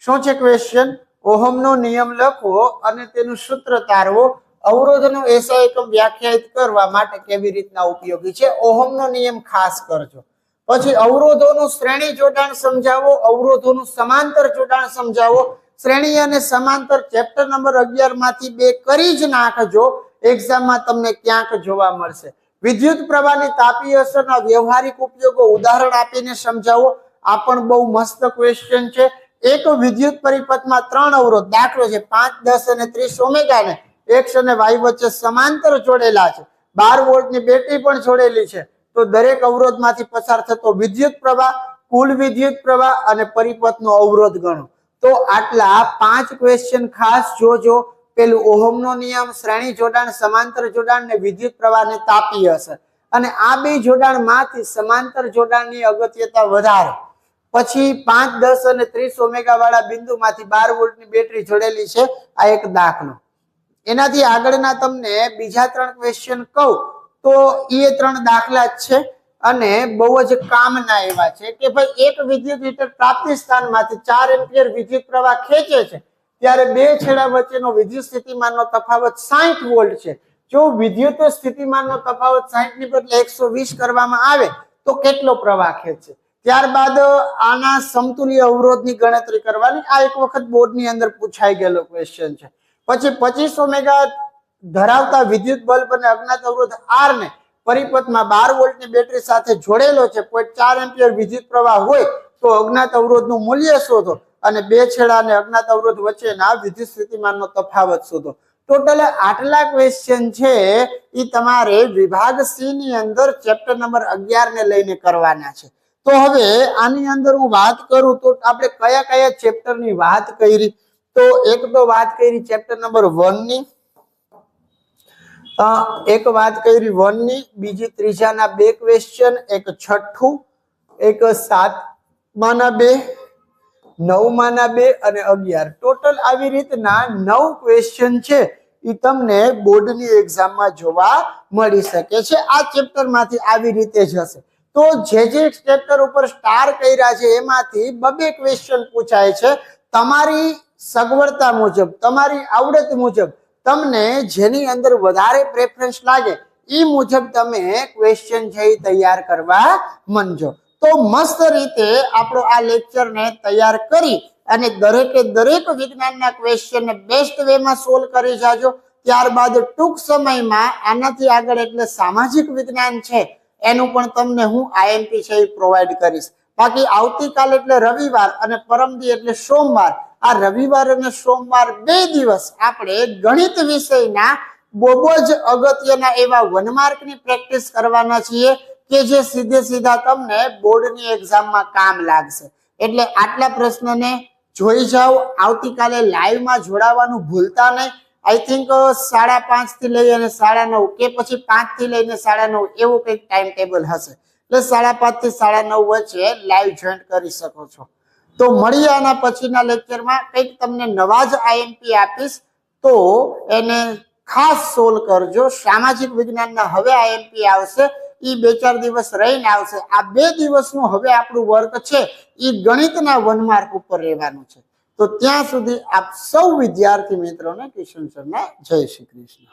શું છે ક્વેશ્ચન? ઓહમનો નિયમ લખો અને તેનું સૂત્ર તારવો. અવરોધનો એસઆઈ એકમ વ્યાખ્યાયિત કરવા માટે કેવી રીતના ઉપયોગી છે, ઓહમનો નિયમ ખાસ કરજો. પછી અવરોધોનું શ્રેણી જોડાણ સમજાવો, અવરોધોનું સમાંતર જોડાણ સમજાવો. શ્રેણી અને સમાંતર ચેપ્ટર નંબર 11 માંથી 2 કરી જ નાખજો, એક્ઝામમાં તમને ક્યાંક જોવા મળશે. વિદ્યુત પ્રવાહની તાપી અસરના વ્યવહારિક ઉપયોગો ઉદાહરણ આપીને સમજાવો. આ પણ બહુ મસ્ત ક્વેશ્ચન છે. એક વિદ્યુત પરિપથમાં 3 અવરોધ, દાખલો છે 5, 10 અને 30 ઓમેગાને એક્સ અને વાય વચ્ચે સમાંતર જોડેલા છે. 12 વોલ્ટની બેટરી પણ જોડેલી છે. તો દરેક અવરોધમાંથી પસાર થતો વિદ્યુત પ્રવાહ, કુલ વિદ્યુત પ્રવાહ અને પરિપથનો અવરોધ ગણો. તો આટલા 5 ક્વેશ્ચન ખાસ જોજો. પેલું ઓહમનો નિયમ, શ્રેણી જોડાણ, સમાંતર જોડાણ ને વિદ્યુત પ્રવાહની તાપી અસર. અને આ બે જોડાણમાંથી સમાંતર જોડાણની અગત્યતા વધારે. પછી 5, 10 અને 30 ઓમેગા વાળા બિંદુમાંથી 12 વોલ્ટની બેટરી જોડેલી છે. આ એક દાખલો. એનાથી આગળના તમને બીજા 3 ક્વેશ્ચન કહું તો એ 3 દાખલા જ છે અને બહુ જ કામના એવા છે કે ભાઈ એક વિદ્યુત મીટર પ્રાપ્તિ સ્થાનમાંથી 4 એમ્પિયર વિદ્યુત પ્રવાહ ખેંચે છે ત્યારે બે છેડા વચ્ચેનો વિદ્યુત સ્થિતિમાનનો તફાવત 60 વોલ્ટ છે. જો વિદ્યુત સ્થિતિમાનનો તફાવત 60 ની બદલે 120 કરવામાં આવે તો કેટલો પ્રવાહ ખેંચે? ત્યારબાદ આના સમતુલ્ય અવરોધની ગણતરી કરવાની. આ એક વખત બોર્ડની અંદર પૂછાઈ ગયેલો ક્વેશ્ચન છે. પછી 25 ઓમેગા ધરાવતા વિદ્યુત બલ્બ અને અજ્ઞાત અવરોધ આર ને પરિપથમાં 12 વોલ્ટની બેટરી સાથે જોડેલો છે. 0.4 એમ્પિયર વિદ્યુત પ્રવાહ હોય તો અજ્ઞાત અવરોધનું મૂલ્ય શોધો અને બે છેડા અને અજ્ઞાત અવરોધ વચ્ચેના વિદ્યુત સ્થિતિમાનનો તફાવત શોધો. ટોટલ આટલા ક્વેશ્ચન છે એ તમારે વિભાગ સી ની અંદર ચેપ્ટર નંબર 11 ને લઈને કરવાના છે. તો હવે આની અંદર હું વાત કરું તો આપણે કયા કયા ચેપ્ટર ની વાત કરી? તો એક તો વાત કરી ચેપ્ટર નંબર 1 ની, એક વાત કરી 1 ની, બીજી ત્રીજાના બે ક્વેશ્ચન, એક છઠ્ઠું, એક 7માના બે, 9માના બે અને 11. ટોટલ આવી રીતના 9 ક્વેશ્ચન છે એ તમને બોર્ડની એક્ઝામમાં જોવા મળી શકે છે. આ ચેપ્ટર માંથી આવી રીતે જ હશે. તો જે ચેપ્ટર ઉપર સ્ટાર કર્યા છે એમાંથી બે ક્વેશ્ચન પૂછાય છે. તમારી સગવડતા મુજબ, તમારી આવડત મુજબ, તમને જેની અંદર વધારે પ્રેફરન્સ લાગે એ મુજબ તમે ક્વેશ્ચન છે એ તૈયાર કરવા માંડજો. તો મસ્ત રીતે આપણો આ લેક્ચરને તૈયાર કરી અને દરેકે દરેક વિજ્ઞાનના ક્વેશ્ચનને બેસ્ટ વેમાં સોલ્વ કરી જાજો. ત્યારબાદ ટૂંક સમયમાં આનાથી આગળ એટલે સામાજિક વિજ્ઞાન છે એનું પણ તમને હું આઈએમપી છે એ પ્રોવાઈડ કરીશ. બાકી આવતીકાલ એટલે રવિવાર અને પરમદી એટલે સોમવાર, આ રવિવાર અને સોમવાર 2 દિવસ આપણે ગણિત વિષયના બહુ જ અગત્યના એવા 1 માર્કની પ્રેક્ટિસ કરવાના છીએ કે જે સીધે સીધા તમને બોર્ડની એક્ઝામમાં કામ લાગશે. એટલે આટલા પ્રશ્નને જોઈ જાઓ. આવતીકાલે લાઈવમાં જોડાવાનું ભૂલતા નહીં. આઈ થિંક 5:30 થી લઈ અને 9:30 કે પછી 5 થી લઈને 9:30 એવું કંઈક ટાઈમ ટેબલ હશે. એટલે 5:30 થી 9:30 વચ્ચે લાઈવ જોઈન કરી શકો છો. તો મળીએ આના પછીના લેક્ચરમાં. કંઈક તમને નવા જ આઈએમપી આપીશ તો એને ખાસ સોલ્વ કરજો. સામાજિક વિજ્ઞાનના હવે આઈએમપી આવશે, એ 2-4 દિવસ રહીને આવશે. આ 2 દિવસનું હવે આપણું વર્ક છે એ ગણિતના 1 માર્ક ઉપર રહેવાનું છે. તો ત્યાં સુધી આપ સૌ વિદ્યાર્થી મિત્રોને કિશન સરના જય શ્રી કૃષ્ણ.